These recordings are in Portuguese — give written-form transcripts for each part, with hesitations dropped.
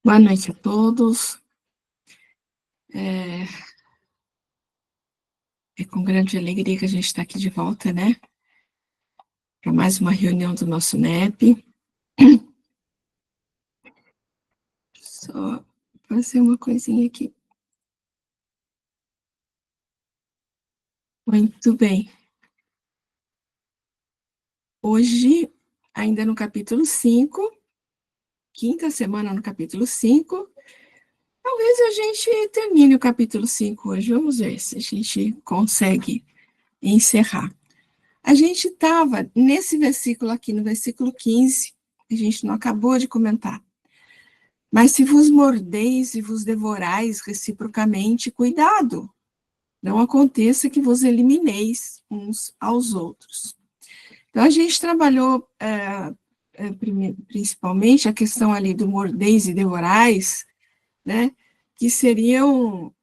Boa noite a todos. É com grande alegria que a gente está aqui de volta, né? Para mais uma reunião do nosso NEP. Só fazer uma coisinha aqui. Muito bem. Hoje, ainda no capítulo 5, quinta semana no capítulo 5, talvez a gente termine o capítulo 5 hoje. Vamos ver se a gente consegue encerrar. A gente estava nesse versículo aqui, no versículo 15, a gente não acabou de comentar. Mas se vos mordeis e vos devorais reciprocamente, cuidado, não aconteça que vos elimineis uns aos outros. Então, a gente trabalhou principalmente a questão ali do mordeis e devorais, né, que seriam...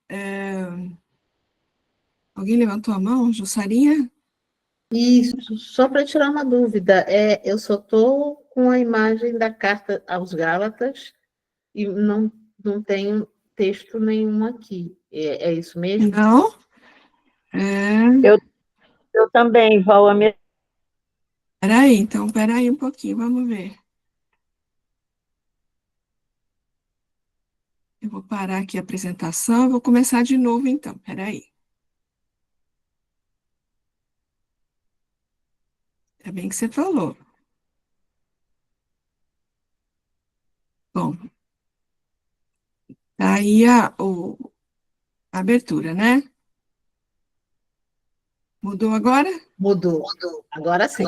alguém levantou a mão? Jussarinha? Isso, só para tirar uma dúvida, eu só estou com a imagem da carta aos Gálatas e não tenho texto nenhum aqui. É isso mesmo? Não? Eu também, Val, a minha... Peraí um pouquinho, vamos ver. Eu vou parar aqui a apresentação, vou começar de novo então, peraí. É bem que você falou. Bom, tá aí a abertura, né? Mudou agora? Mudou. Agora sim.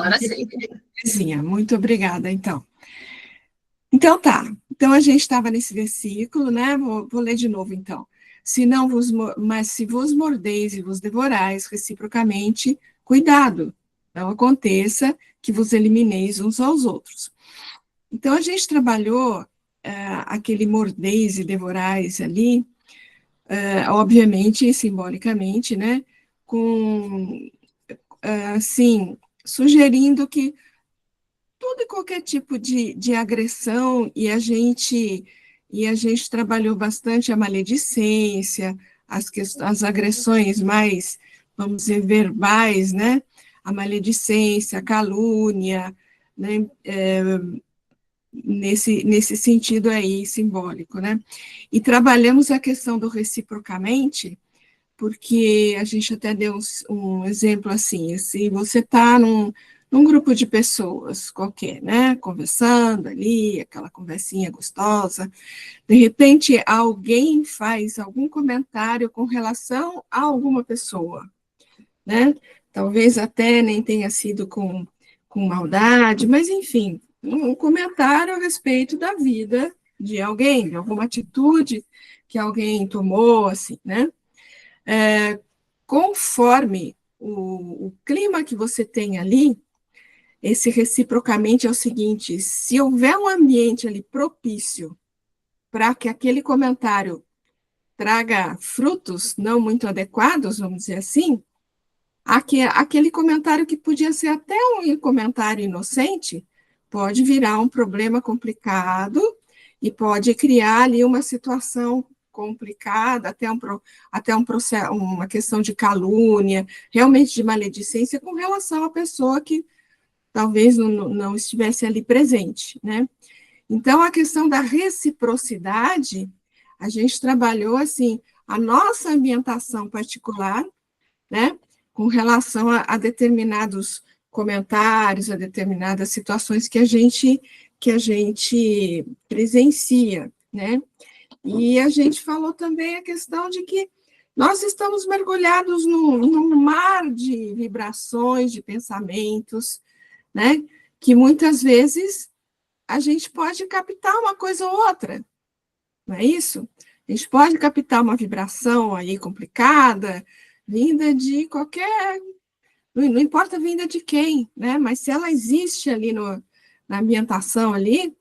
Sim, muito obrigada, então. Então tá, então a gente estava nesse versículo, né? Vou ler de novo, então. Mas se vos mordeis e vos devorais reciprocamente, cuidado, não aconteça que vos elimineis uns aos outros. Então a gente trabalhou aquele mordeis e devorais ali, obviamente, simbolicamente, né? Com, assim, sugerindo que todo e qualquer tipo de agressão, e a gente trabalhou bastante a maledicência, as agressões mais, vamos dizer, verbais, né? A maledicência, a calúnia, né? Nesse sentido aí simbólico, né? E trabalhamos a questão do reciprocamente, porque a gente até deu um exemplo assim, se você está num grupo de pessoas qualquer, né, conversando ali, aquela conversinha gostosa, de repente alguém faz algum comentário com relação a alguma pessoa, né, talvez até nem tenha sido com maldade, mas enfim, um comentário a respeito da vida de alguém, de alguma atitude que alguém tomou, assim, né, conforme o clima que você tem ali, esse reciprocamente é o seguinte: se houver um ambiente ali propício para que aquele comentário traga frutos não muito adequados, vamos dizer assim, aquele comentário que podia ser até um comentário inocente, pode virar um problema complicado e pode criar ali uma situação complicada, até um processo, uma questão de calúnia, realmente de maledicência com relação à pessoa que talvez não estivesse ali presente, né? Então, a questão da reciprocidade, a gente trabalhou, assim, a nossa ambientação particular, né, com relação a determinados comentários, a determinadas situações que a gente presencia, né? E a gente falou também a questão de que nós estamos mergulhados num mar de vibrações, de pensamentos, né? Que muitas vezes a gente pode captar uma coisa ou outra, não é isso? A gente pode captar uma vibração aí complicada, vinda de qualquer, não importa vinda de quem, né? Mas se ela existe ali na ambientação ali,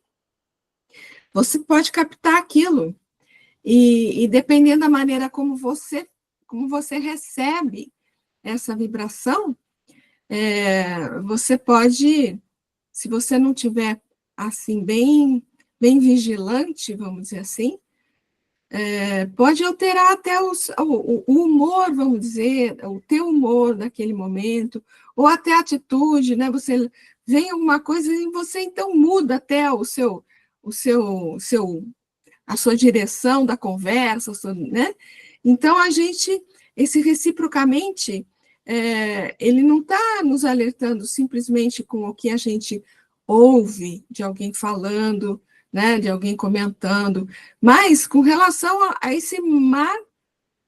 você pode captar aquilo. E dependendo da maneira como você recebe essa vibração, você pode, se você não tiver assim bem vigilante, vamos dizer assim, pode alterar até o humor, vamos dizer, o teu humor naquele momento, ou até a atitude, né? Você vem alguma coisa e você então muda até a sua direção da conversa, né? Então, esse reciprocamente, ele não está nos alertando simplesmente com o que a gente ouve de alguém falando, né, de alguém comentando, mas com relação a esse mar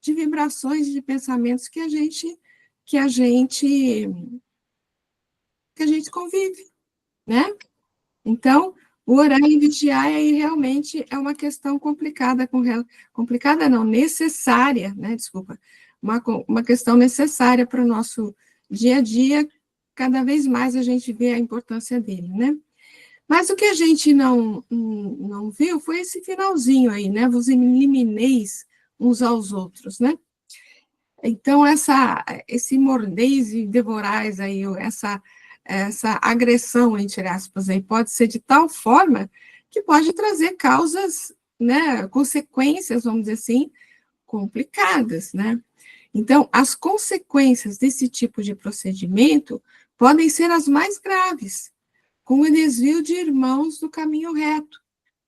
de vibrações, de pensamentos que a gente convive, né? Então, o orar e vigiar aí realmente é uma questão complicada, complicada não, necessária, né? Desculpa, uma questão necessária para o nosso dia a dia, cada vez mais a gente vê a importância dele, né? Mas o que a gente não viu foi esse finalzinho aí, né? Vos elimineis uns aos outros, né? Então, esse mordeis e devorais aí, essa agressão, entre aspas, aí, pode ser de tal forma que pode trazer causas, né, consequências, vamos dizer assim, complicadas, né? Então, as consequências desse tipo de procedimento podem ser as mais graves, com o desvio de irmãos do caminho reto,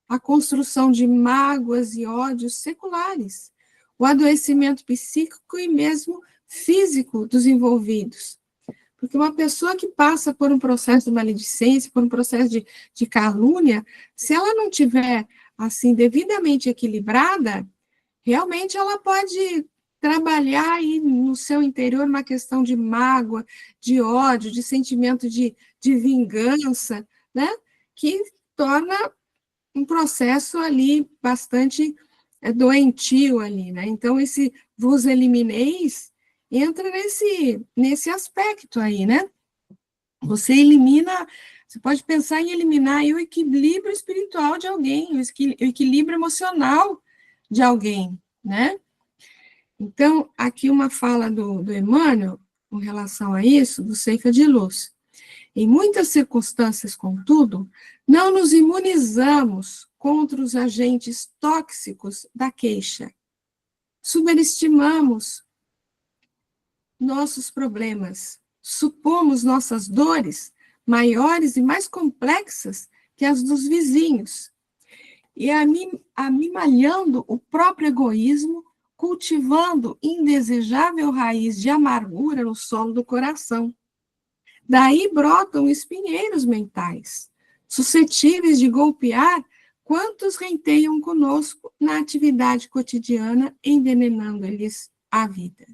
a construção de mágoas e ódios seculares, o adoecimento psíquico e mesmo físico dos envolvidos. Porque uma pessoa que passa por um processo de maledicência, por um processo de calúnia, se ela não tiver, assim, devidamente equilibrada, realmente ela pode trabalhar aí no seu interior uma questão de mágoa, de ódio, de sentimento de vingança, né? Que torna um processo ali bastante doentio ali, né? Então, esse vos elimineis entra nesse aspecto aí, né? Você elimina, você pode pensar em eliminar aí o equilíbrio espiritual de alguém, o equilíbrio emocional de alguém, né? Então, aqui uma fala do Emmanuel, com relação a isso, do Ceifa de Luz. Em muitas circunstâncias, contudo, não nos imunizamos contra os agentes tóxicos da queixa. Superestimamos nossos problemas, supomos nossas dores maiores e mais complexas que as dos vizinhos, e amimalhando o próprio egoísmo, cultivando indesejável raiz de amargura no solo do coração. Daí brotam espinheiros mentais, suscetíveis de golpear quantos renteiam conosco na atividade cotidiana, envenenando-lhes a vida.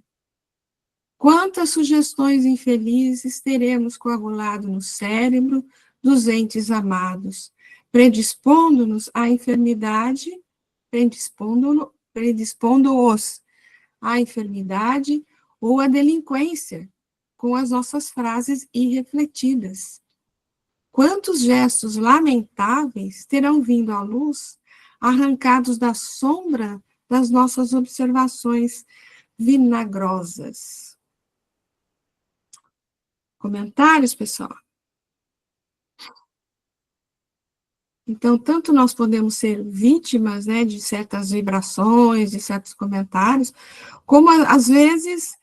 Quantas sugestões infelizes teremos coagulado no cérebro dos entes amados, predispondo-nos à enfermidade, predispondo-os à enfermidade ou à delinquência, com as nossas frases irrefletidas. Quantos gestos lamentáveis terão vindo à luz, arrancados da sombra das nossas observações vinagrosas? Comentários, pessoal? Então, tanto nós podemos ser vítimas, né, de certas vibrações, de certos comentários, como, às vezes,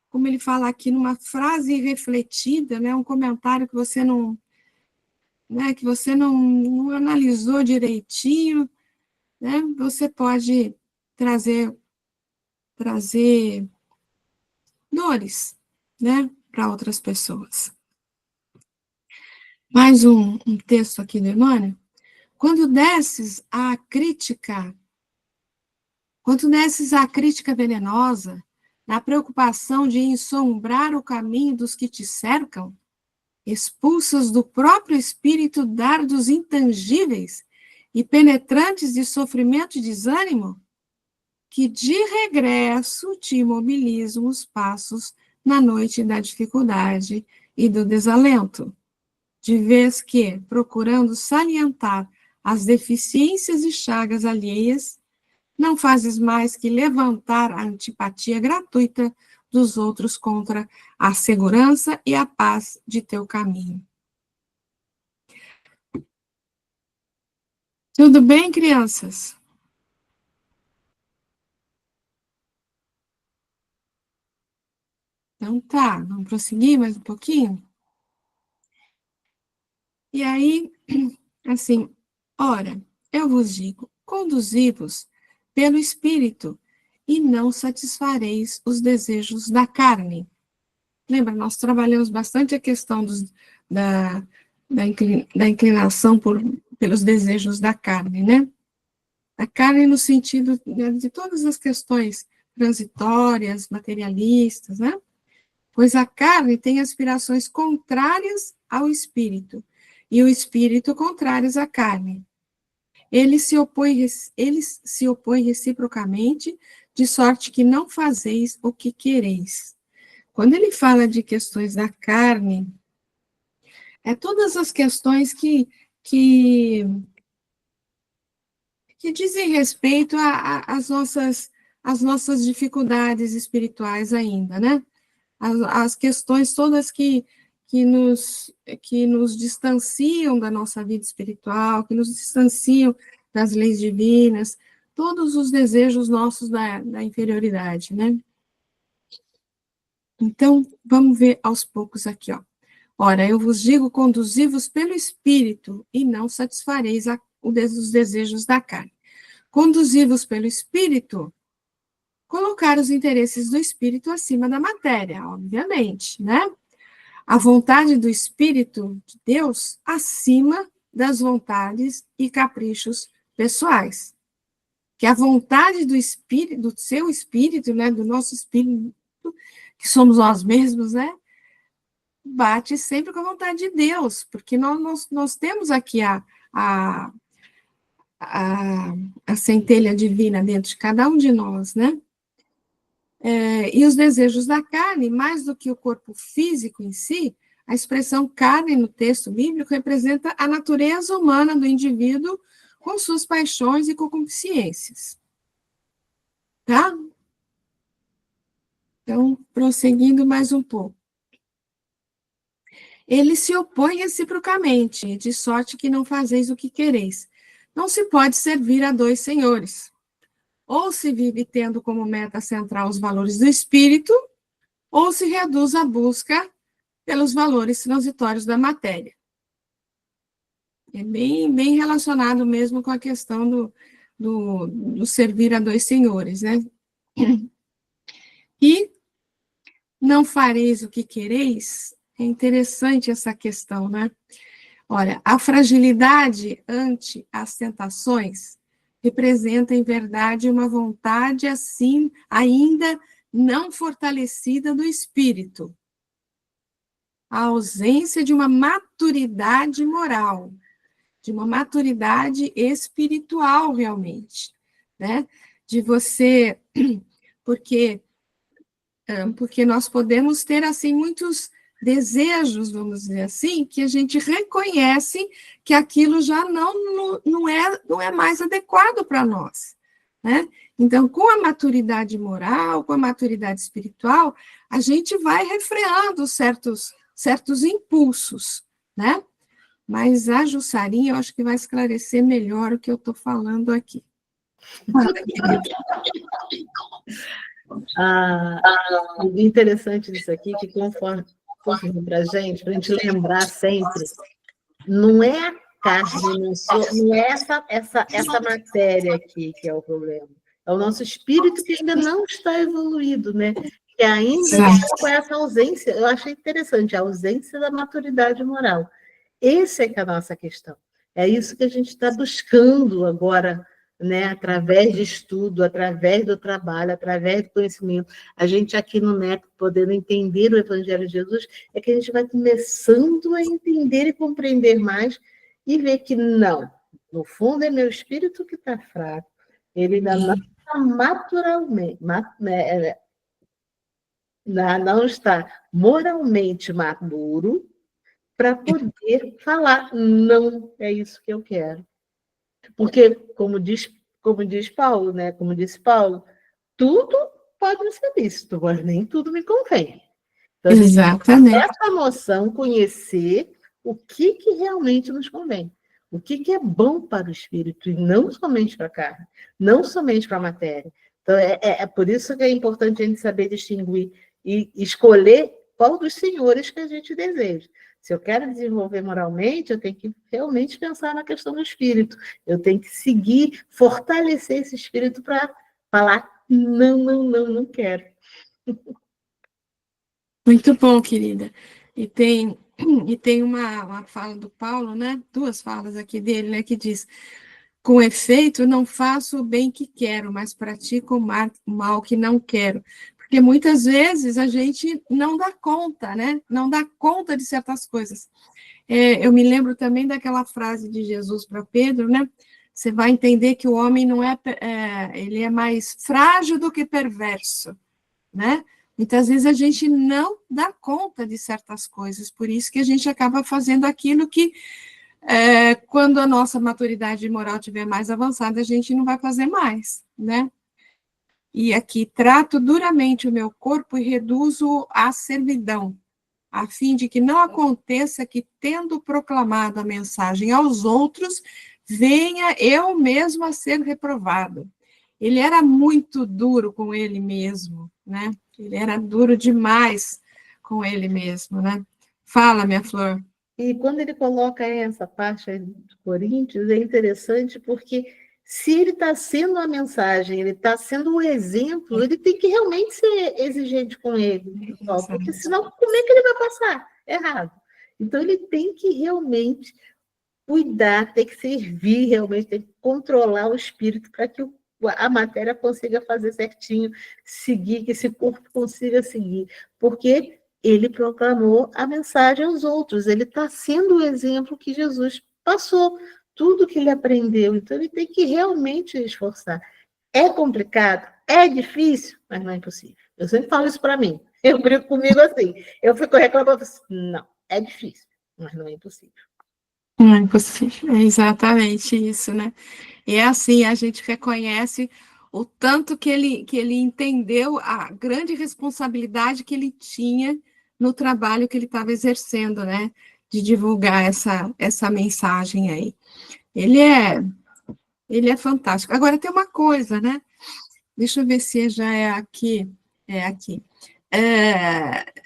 como ele fala aqui, numa frase refletida, né, um comentário que você não, né, que você não analisou direitinho, né, você pode trazer dores, né, para outras pessoas. Mais um texto aqui do Emmanuel. Quando desces à crítica venenosa, na preocupação de ensombrar o caminho dos que te cercam, expulsas do próprio espírito dardos intangíveis e penetrantes de sofrimento e desânimo, que de regresso te imobilizam os passos na noite da dificuldade e do desalento, de vez que, procurando salientar as deficiências e chagas alheias, não fazes mais que levantar a antipatia gratuita dos outros contra a segurança e a paz de teu caminho. Tudo bem, crianças? Então tá, vamos prosseguir mais um pouquinho? E aí, assim, ora, eu vos digo, conduzi-vos pelo Espírito, e não satisfareis os desejos da carne. Lembra, nós trabalhamos bastante a questão da inclinação pelos desejos da carne, né? A carne no sentido, né, de todas as questões transitórias, materialistas, né? Pois a carne tem aspirações contrárias ao espírito, e o espírito contrários à carne. Eles se opõem reciprocamente, de sorte que não fazeis o que quereis. Quando ele fala de questões da carne, é todas as questões que dizem respeito às nossas dificuldades espirituais ainda, né? As questões todas que nos distanciam da nossa vida espiritual, que nos distanciam das leis divinas, todos os desejos nossos da inferioridade, né? Então, vamos ver aos poucos aqui, ó. Ora, eu vos digo, conduzi-vos pelo Espírito, e não satisfareis os desejos da carne. Conduzi-vos pelo Espírito, colocar os interesses do Espírito acima da matéria, obviamente, né? A vontade do Espírito de Deus acima das vontades e caprichos pessoais. Que a vontade do Espírito, do seu Espírito, né, do nosso Espírito, que somos nós mesmos, né, bate sempre com a vontade de Deus, porque nós temos aqui a, a centelha divina dentro de cada um de nós, né? E os desejos da carne, mais do que o corpo físico em si, a expressão carne no texto bíblico representa a natureza humana do indivíduo com suas paixões e concupiscências. Tá? Então, prosseguindo mais um pouco. Ele se opõe reciprocamente, de sorte que não fazeis o que quereis. Não se pode servir a dois senhores. Ou se vive tendo como meta central os valores do espírito, ou se reduz à busca pelos valores transitórios da matéria. É bem relacionado mesmo com a questão do servir a dois senhores, né? E não fareis o que quereis, é interessante essa questão, né? Olha, a fragilidade ante as tentações representa, em verdade, uma vontade assim, ainda não fortalecida do espírito. A ausência de uma maturidade moral, de uma maturidade espiritual, realmente, né? De você, porque nós podemos ter, assim, muitos desejos, vamos dizer assim, que a gente reconhece que aquilo já não é mais adequado para nós, né? Então, com a maturidade moral, com a maturidade espiritual, a gente vai refreando certos impulsos, né? Mas a Jussarinha, eu acho que vai esclarecer melhor o que eu estou falando aqui. O interessante disso aqui, que conforme para a gente lembrar sempre, não é a carne, não é essa matéria aqui que é o problema. É o nosso espírito que ainda não está evoluído, né? Que ainda está com essa ausência. Eu achei interessante, a ausência da maturidade moral. Essa é que é a nossa questão. É isso que a gente está buscando agora, né? Através de estudo, através do trabalho, através do conhecimento. A gente aqui no NEP, podendo entender o Evangelho de Jesus, é que a gente vai começando a entender e compreender mais e ver que não, no fundo é meu espírito que está fraco, ele ainda não está não está moralmente maduro para poder falar, não é isso que eu quero. Porque, como diz Paulo, né? Como disse Paulo, tudo pode ser lícito, mas nem tudo me convém. Então, a gente tem essa noção, conhecer o que realmente nos convém. o que é bom para o espírito, e não somente para a carne, não somente para a matéria. Então, é por isso que é importante a gente saber distinguir e escolher qual dos senhores que a gente deseja. Se eu quero desenvolver moralmente, eu tenho que realmente pensar na questão do espírito. Eu tenho que seguir, fortalecer esse espírito para falar, não, não, não, não quero. Muito bom, querida. E tem uma fala do Paulo, né? Duas falas aqui dele, né? Que diz: com efeito, não faço o bem que quero, mas pratico o mal que não quero. Porque muitas vezes a gente não dá conta, né? Não dá conta de certas coisas. Eu me lembro também daquela frase de Jesus para Pedro, né? Você vai entender que o homem não ele é mais frágil do que perverso, né? Muitas vezes a gente não dá conta de certas coisas, por isso que a gente acaba fazendo aquilo que, quando a nossa maturidade moral estiver mais avançada, a gente não vai fazer mais, né? E aqui, trato duramente o meu corpo e reduzo à servidão, a fim de que não aconteça que, tendo proclamado a mensagem aos outros, venha eu mesmo a ser reprovado. Ele era muito duro com ele mesmo, né? Ele era duro demais com ele mesmo, né? Fala, minha flor. E quando ele coloca essa parte aí de Coríntios, é interessante porque se ele está sendo a mensagem, ele está sendo o exemplo, ele tem que realmente ser exigente com ele, pessoal, porque senão como é que ele vai passar? Errado. Então ele tem que realmente cuidar, tem que servir realmente, tem que controlar o espírito para que a matéria consiga fazer certinho, seguir, que esse corpo consiga seguir, porque ele proclamou a mensagem aos outros, ele está sendo o exemplo que Jesus passou, tudo que ele aprendeu, então ele tem que realmente esforçar. É complicado, é difícil, mas não é impossível. Eu sempre falo isso para mim, eu brinco comigo assim, eu fico reclamando, não, é difícil, mas não é impossível. Não é impossível, é exatamente isso, né? E é assim, a gente reconhece o tanto que ele entendeu a grande responsabilidade que ele tinha no trabalho que ele estava exercendo, né? De divulgar essa mensagem aí. Ele é fantástico. Agora, tem uma coisa, né? Deixa eu ver se já é aqui. É aqui.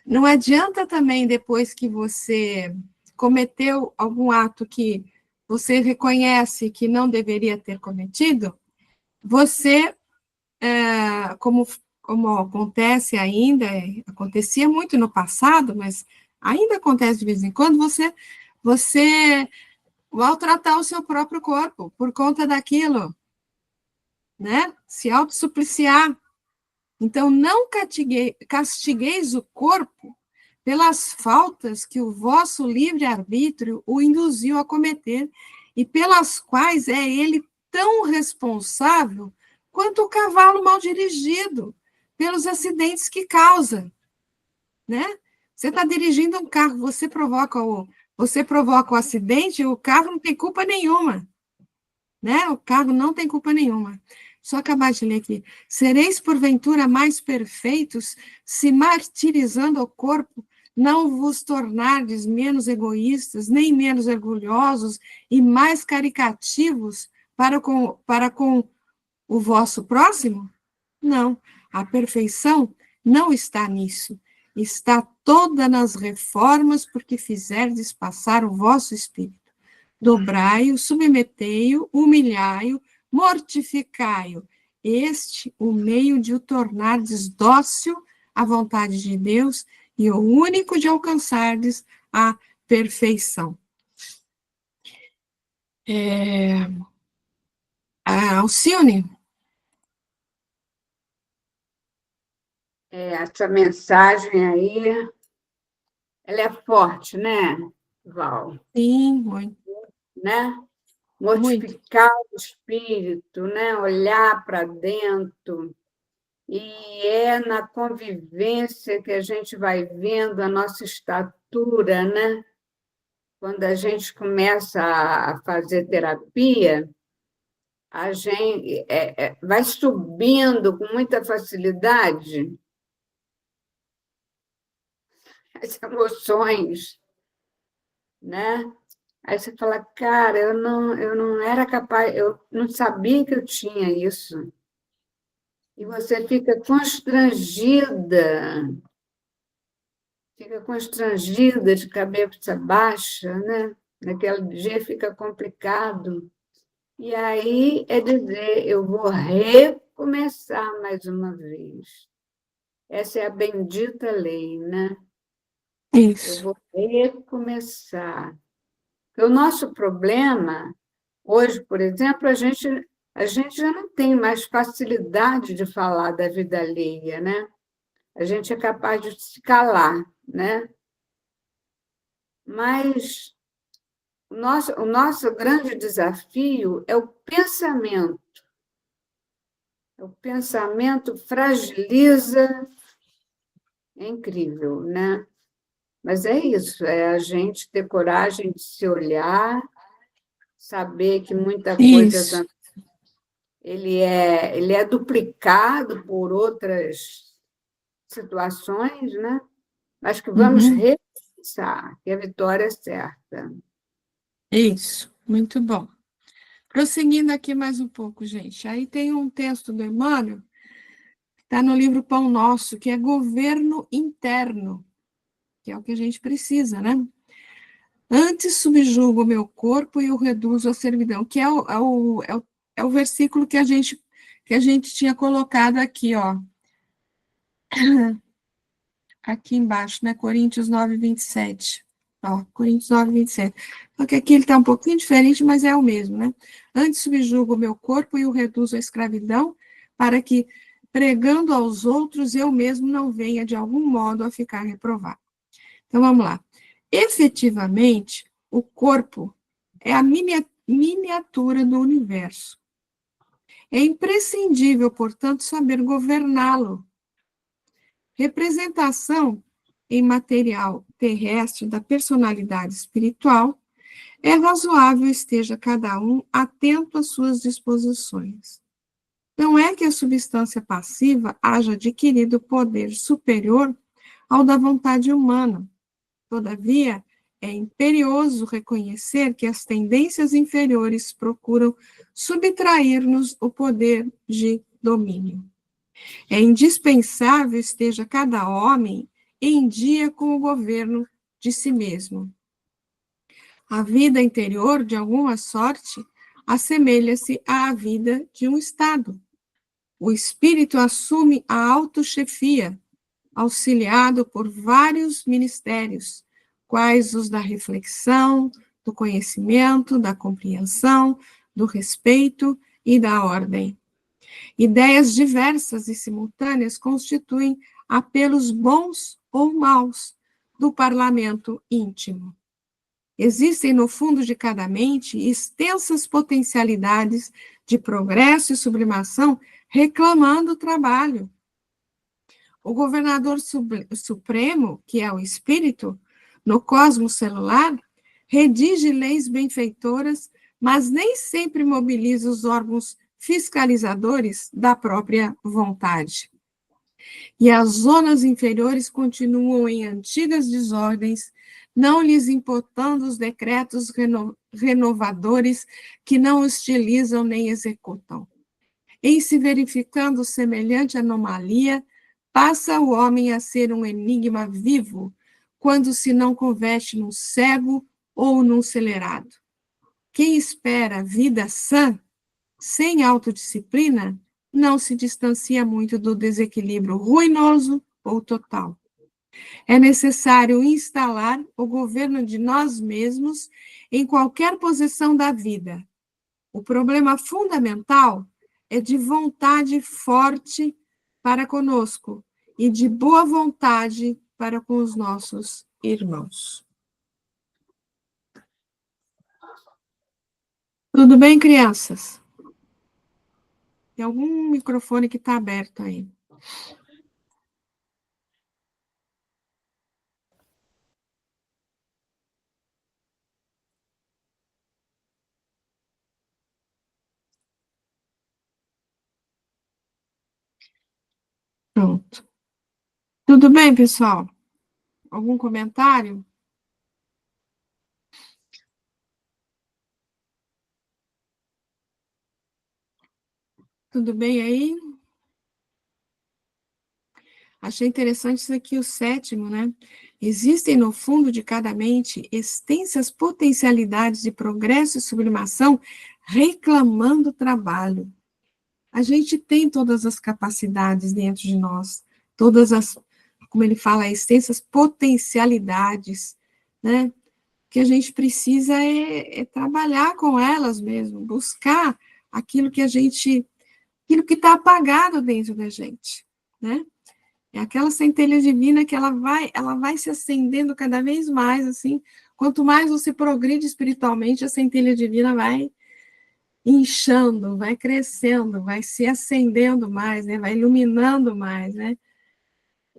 Não adianta também, depois que você cometeu algum ato que você reconhece que não deveria ter cometido, você, como acontece ainda, acontecia muito no passado, mas ainda acontece de vez em quando, você maltratar o seu próprio corpo por conta daquilo, né? Se autossupliciar. Então, não castigueis o corpo pelas faltas que o vosso livre-arbítrio o induziu a cometer, e pelas quais é ele tão responsável quanto o cavalo mal dirigido, pelos acidentes que causa, né? Você está dirigindo um carro, você provoca o acidente, o carro não tem culpa nenhuma, né? O carro não tem culpa nenhuma. Só acabar de ler aqui. Sereis, porventura, mais perfeitos, se martirizando o corpo, não vos tornardes menos egoístas, nem menos orgulhosos e mais caricativos para com o vosso próximo? Não. A perfeição não está nisso. Está toda nas reformas, porque fizerdes passar o vosso espírito. Dobrai-o, submetei-o, humilhai-o, mortificai-o. Este, o meio de o tornardes dócil à vontade de Deus e o único de alcançardes a perfeição. Alcione? Essa mensagem aí, ela é forte, né, Val? Sim, muito. Né? Mortificar o espírito, né? Olhar para dentro. E é na convivência que a gente vai vendo a nossa estatura, né? Quando a gente começa a fazer terapia, a gente vai subindo com muita facilidade as emoções, né? Aí você fala, cara, eu não era capaz, eu não sabia que eu tinha isso. E você fica constrangida de cabeça baixa, né? Naquele dia fica complicado. E aí é dizer, eu vou recomeçar mais uma vez. Essa é a bendita lei, né? Eu Isso. vou recomeçar. Porque o nosso problema, hoje, por exemplo, a gente já não tem mais facilidade de falar da vida alheia, né? A gente é capaz de se calar, né? Mas o nosso grande desafio é o pensamento. O pensamento fragiliza, é incrível, né? Mas é isso, é a gente ter coragem de se olhar, saber que muita coisa Isso. ele é duplicado por outras situações, né? Mas que vamos Uhum. repensar, que a vitória é certa. Isso. Muito bom. Prosseguindo aqui mais um pouco, gente. Aí tem um texto do Emmanuel, que está no livro Pão Nosso, que é governo interno, que é o que a gente precisa, né? Antes subjugo o meu corpo e o reduzo à servidão, que é o versículo que a gente tinha colocado aqui, ó, aqui embaixo, né? Coríntios 9, 27. Ó, Coríntios 9, 27. Só que aqui ele está um pouquinho diferente, mas é o mesmo, né? Antes subjugo o meu corpo e o reduzo à escravidão, para que, pregando aos outros, eu mesmo não venha, de algum modo, a ficar reprovado. Então, vamos lá. Efetivamente, o corpo é a miniatura do universo. É imprescindível, portanto, saber governá-lo. Representação em material terrestre da personalidade espiritual, é razoável esteja cada um atento às suas disposições. Não é que a substância passiva haja adquirido poder superior ao da vontade humana. Todavia, é imperioso reconhecer que as tendências inferiores procuram subtrair-nos o poder de domínio. É indispensável esteja cada homem em dia com o governo de si mesmo. A vida interior, de alguma sorte, assemelha-se à vida de um Estado. O espírito assume a autochefia, auxiliado por vários ministérios, quais os da reflexão, do conhecimento, da compreensão, do respeito e da ordem. Ideias diversas e simultâneas constituem apelos bons ou maus do parlamento íntimo. Existem no fundo de cada mente extensas potencialidades de progresso e sublimação reclamando o trabalho. O governador supremo, que é o espírito, no cosmos celular, redige leis benfeitoras, mas nem sempre mobiliza os órgãos fiscalizadores da própria vontade. E as zonas inferiores continuam em antigas desordens, não lhes importando os decretos renovadores que não hostilizam nem executam. Em se verificando semelhante anomalia, passa o homem a ser um enigma vivo, quando se não converte num cego ou num celerado. Quem espera vida sã, sem autodisciplina, não se distancia muito do desequilíbrio ruinoso ou total. É necessário instalar o governo de nós mesmos em qualquer posição da vida. O problema fundamental é de vontade forte para conosco e de boa vontade para com os nossos irmãos. Tudo bem, crianças? Tem algum microfone que está aberto aí? Pronto. Tudo bem, pessoal? Algum comentário? Tudo bem aí? Achei interessante isso aqui, o 7º, né? Existem no fundo de cada mente extensas potencialidades de progresso e sublimação reclamando trabalho. A gente tem todas as capacidades dentro de nós, todas as, como ele fala, extensas potencialidades, né? Que a gente precisa é trabalhar com elas mesmo, buscar aquilo que está apagado dentro da gente, né? É aquela centelha divina que ela vai se acendendo cada vez mais, assim, quanto mais você progride espiritualmente, a centelha divina vai inchando, vai crescendo, vai se acendendo mais, né? Vai iluminando mais, né?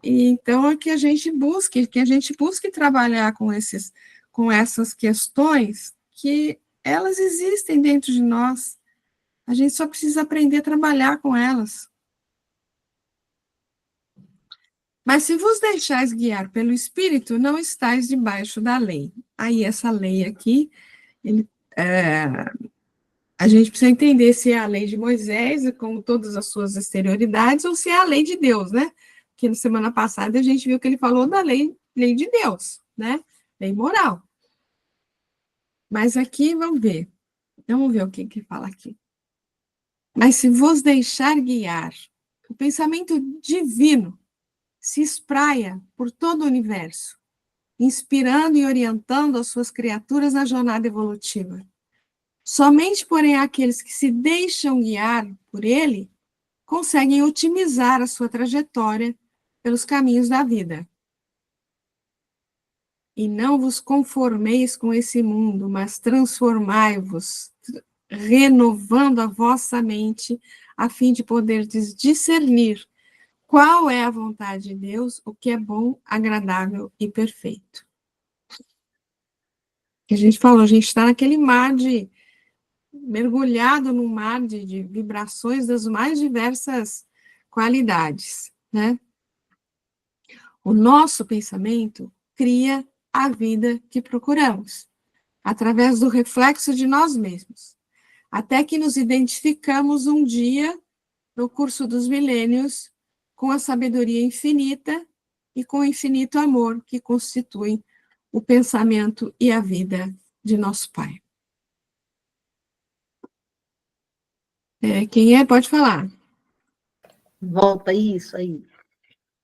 E então é que a gente busque trabalhar com essas questões que elas existem dentro de nós. A gente só precisa aprender a trabalhar com elas. Mas se vos deixais guiar pelo Espírito, não estáis debaixo da lei. Aí essa lei aqui, a gente precisa entender se é a lei de Moisés, com todas as suas exterioridades, ou se é a lei de Deus, né? Porque na semana passada a gente viu que ele falou da lei de Deus, né? Lei moral. Mas aqui, vamos ver o que fala aqui. Mas se vos deixar guiar, o pensamento divino se espraia por todo o universo, inspirando e orientando as suas criaturas na jornada evolutiva. Somente, porém, aqueles que se deixam guiar por ele conseguem otimizar a sua trajetória pelos caminhos da vida. E não vos conformeis com esse mundo, mas transformai-vos, renovando a vossa mente, a fim de poder discernir qual é a vontade de Deus, o que é bom, agradável e perfeito. Que a gente falou, a gente está naquele mar mergulhado num mar de vibrações das mais diversas qualidades, né? O nosso pensamento cria a vida que procuramos, através do reflexo de nós mesmos, até que nos identificamos um dia, no curso dos milênios, com a sabedoria infinita e com o infinito amor que constituem o pensamento e a vida de nosso Pai. Quem é, pode falar. Volta isso aí.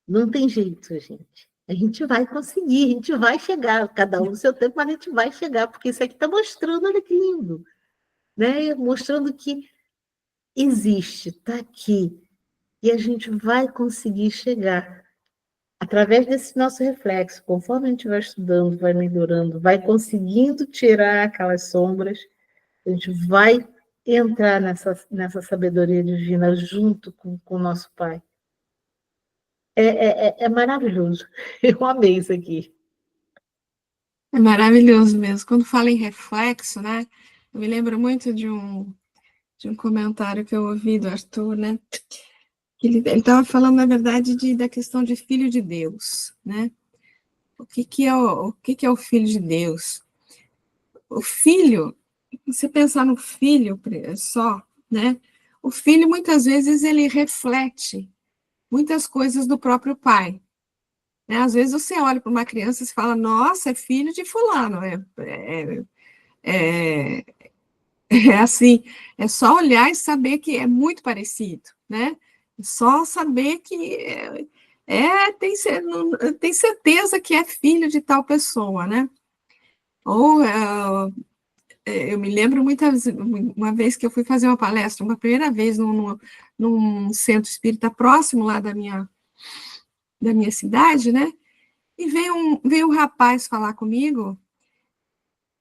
Não tem jeito, gente. A gente vai conseguir, a gente vai chegar, cada um no seu tempo, mas a gente vai chegar, porque isso aqui está mostrando, olha que lindo, né? Mostrando que existe, está aqui, e a gente vai conseguir chegar através desse nosso reflexo, conforme a gente vai estudando, vai melhorando, vai conseguindo tirar aquelas sombras, a gente vai entrar nessa sabedoria divina junto com o nosso Pai. É maravilhoso. Eu amei isso aqui. É maravilhoso mesmo. Quando fala em reflexo, né? Eu me lembro muito de um comentário que eu ouvi do Arthur, né? Ele estava falando, na verdade, da questão de filho de Deus, né? O que é o filho de Deus? O filho, se pensar no filho só, né? O filho, muitas vezes, ele reflete muitas coisas do próprio pai. Né? Às vezes você olha para uma criança e fala, nossa, é filho de fulano. É assim, é só olhar e saber que é muito parecido, né? É só saber que tem certeza que é filho de tal pessoa, né? Ou eu me lembro uma vez que eu fui fazer uma palestra, uma primeira vez num centro espírita próximo lá da minha cidade, né? E veio um rapaz falar comigo,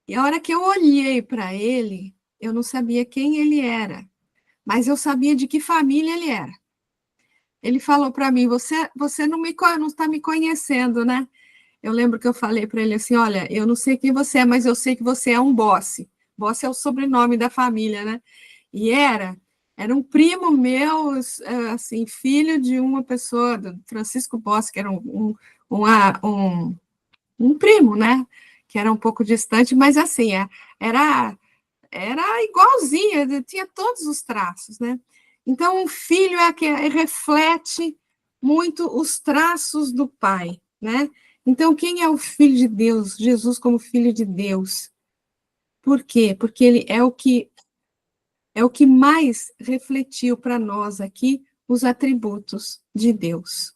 e a hora que eu olhei para ele, eu não sabia quem ele era, mas eu sabia de que família ele era. Ele falou para mim, você não está me conhecendo, né? Eu lembro que eu falei para ele assim, olha, eu não sei quem você é, mas eu sei que você é um Bossi. Bossi é o sobrenome da família, né? E era um primo meu, assim, filho de uma pessoa, do Francisco Bossi, que era um primo, né? Que era um pouco distante, mas assim, era igualzinha, tinha todos os traços, né? Então, o filho reflete muito os traços do pai, né? Então, quem é o filho de Deus? Jesus como filho de Deus. Por quê? Porque ele é o que mais refletiu para nós aqui os atributos de Deus,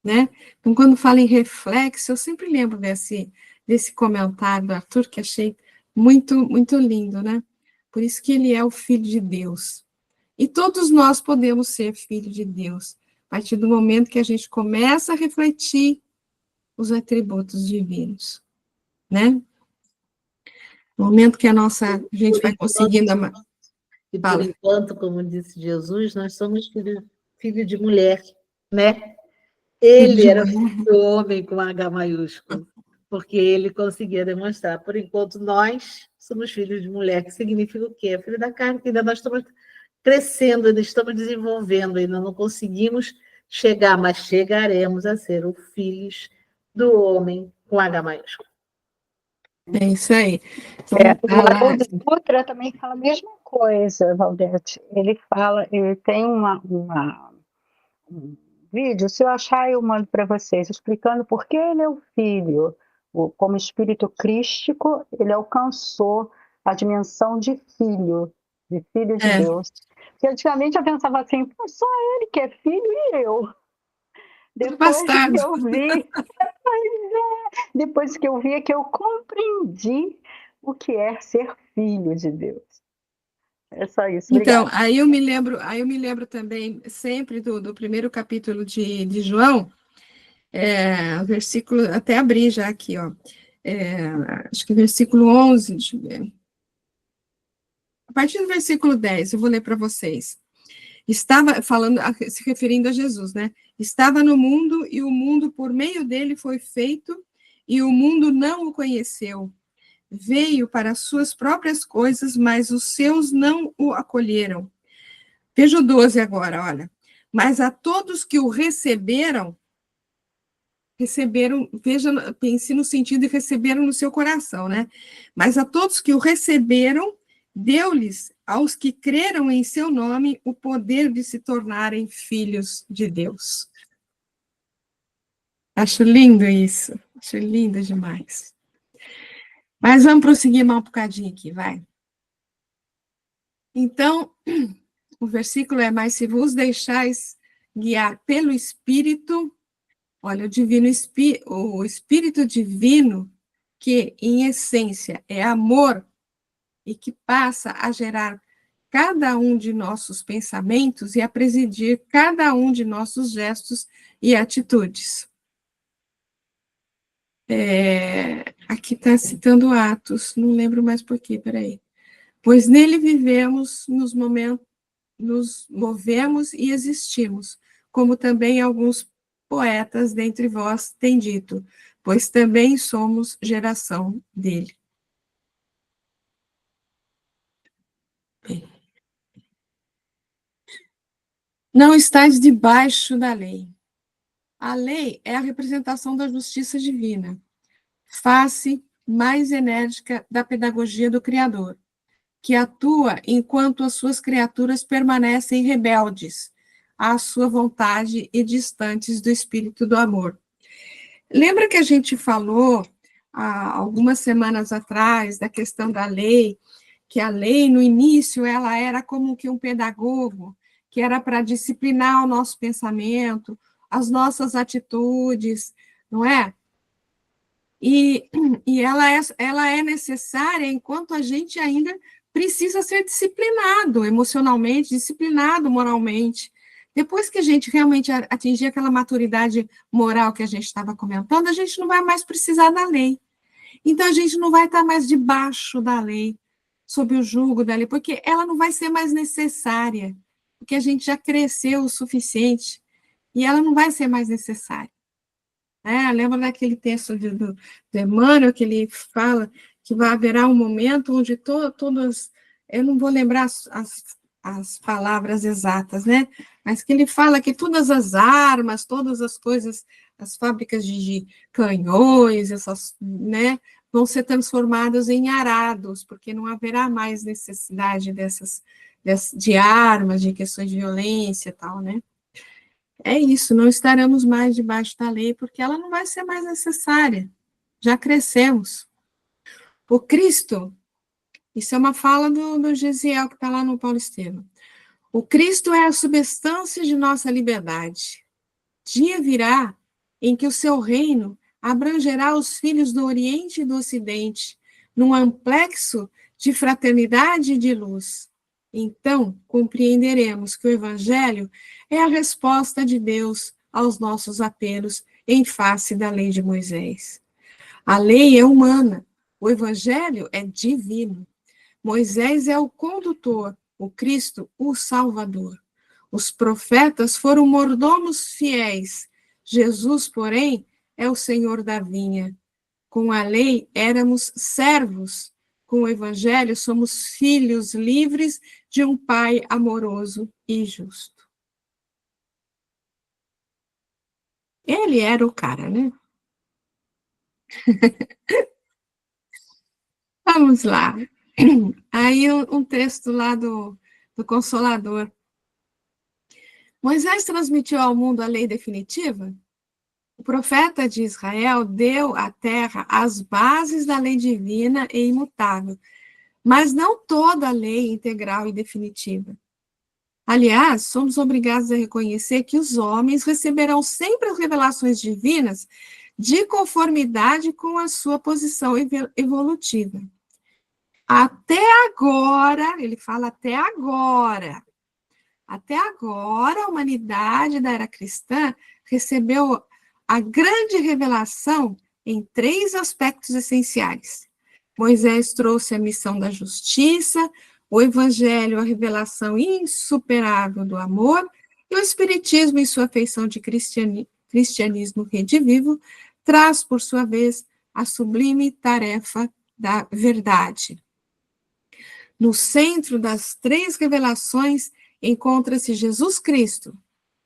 né? Então, quando fala em reflexo, eu sempre lembro desse comentário do Arthur, que achei muito, muito lindo, né? Por isso que ele é o filho de Deus. E todos nós podemos ser filho de Deus, a partir do momento que a gente começa a refletir os atributos divinos, né? No momento que a gente vai conseguindo... E por enquanto, como disse Jesus, nós somos filho de mulher, né? Ele era filho do homem com H maiúsculo, porque ele conseguia demonstrar. Por enquanto, nós somos filhos de mulher, que significa o quê? Filho da carne, que ainda nós estamos crescendo, ainda estamos desenvolvendo, ainda não conseguimos chegar, mas chegaremos a ser os filhos do homem com H maiúsculo. É isso aí. O Haroldo Dutra também fala a mesma coisa, Valdete. Ele tem um vídeo, se eu achar, eu mando para vocês, explicando por que ele é o filho. Como espírito crístico, ele alcançou a dimensão de filho de Deus. Porque antigamente eu pensava assim, só ele que é filho e eu. Depois que eu vi, é que eu compreendi o que é ser filho de Deus. É só isso. Obrigada. Então, aí eu me lembro também sempre do primeiro capítulo de João, versículo, até abri já aqui, ó. Acho que versículo 11, deixa eu ver. A partir do versículo 10, eu vou ler para vocês. Estava falando, se referindo a Jesus, né? Estava no mundo e o mundo por meio dele foi feito e o mundo não o conheceu. Veio para as suas próprias coisas, mas os seus não o acolheram. Veja o 12 agora, olha. Mas a todos que o receberam, veja, pense no sentido de receberam no seu coração, né? Mas a todos que o receberam, deu-lhes, aos que creram em seu nome, o poder de se tornarem filhos de Deus. Acho lindo isso. Acho lindo demais. Mas vamos prosseguir mais um bocadinho aqui, vai. Então, o versículo é: mas se vos deixais guiar pelo Espírito, olha, o Espírito Divino, que em essência é amor e que passa a gerar cada um de nossos pensamentos e a presidir cada um de nossos gestos e atitudes. Aqui está citando Atos, não lembro mais por quê, peraí. Pois nele vivemos, nos movemos e existimos, como também alguns poetas dentre vós têm dito, pois também somos geração dele. Bem. Não estáis debaixo da lei. A lei é a representação da justiça divina, face mais enérgica da pedagogia do Criador, que atua enquanto as suas criaturas permanecem rebeldes à sua vontade e distantes do espírito do amor. Lembra que a gente falou, há algumas semanas atrás, da questão da lei, que a lei, no início, ela era como que um pedagogo, que era para disciplinar o nosso pensamento, as nossas atitudes, não é? E ela é necessária enquanto a gente ainda precisa ser disciplinado emocionalmente, disciplinado moralmente. Depois que a gente realmente atingir aquela maturidade moral que a gente estava comentando, a gente não vai mais precisar da lei. Então, a gente não vai estar mais debaixo da lei, sob o jugo da lei, porque ela não vai ser mais necessária, porque a gente já cresceu o suficiente e ela não vai ser mais necessária. Lembra daquele texto do Emmanuel, que ele fala que haverá um momento onde todas, eu não vou lembrar as palavras exatas, né? Mas que ele fala que todas as armas, todas as coisas, as fábricas de canhões, essas, né, vão ser transformadas em arados, porque não haverá mais necessidade de armas, de questões de violência e tal, né? É isso, não estaremos mais debaixo da lei, porque ela não vai ser mais necessária. Já crescemos. O Cristo, isso é uma fala do Gesiel, que está lá no Paulo Estevam. O Cristo é a substância de nossa liberdade. Dia virá em que o seu reino abrangerá os filhos do Oriente e do Ocidente, num amplexo de fraternidade e de luz. Então, compreenderemos que o Evangelho é a resposta de Deus aos nossos apelos em face da lei de Moisés. A lei é humana, o Evangelho é divino. Moisés é o condutor, o Cristo, o Salvador. Os profetas foram mordomos fiéis. Jesus, porém, é o Senhor da vinha. Com a lei éramos servos. Com o Evangelho somos filhos livres de um Pai amoroso e justo. Ele era o cara, né? Vamos lá. Aí um texto lá do Consolador. Moisés transmitiu ao mundo a lei definitiva? O profeta de Israel deu à terra as bases da lei divina e imutável, mas não toda a lei integral e definitiva. Aliás, somos obrigados a reconhecer que os homens receberão sempre as revelações divinas de conformidade com a sua posição evolutiva. Até agora, ele fala até agora, a humanidade da era cristã recebeu a grande revelação em 3 aspectos essenciais. Moisés trouxe a missão da justiça, o Evangelho, a revelação insuperável do amor, e o Espiritismo, em sua feição de cristianismo redivivo, traz, por sua vez, a sublime tarefa da verdade. No centro das 3 revelações encontra-se Jesus Cristo,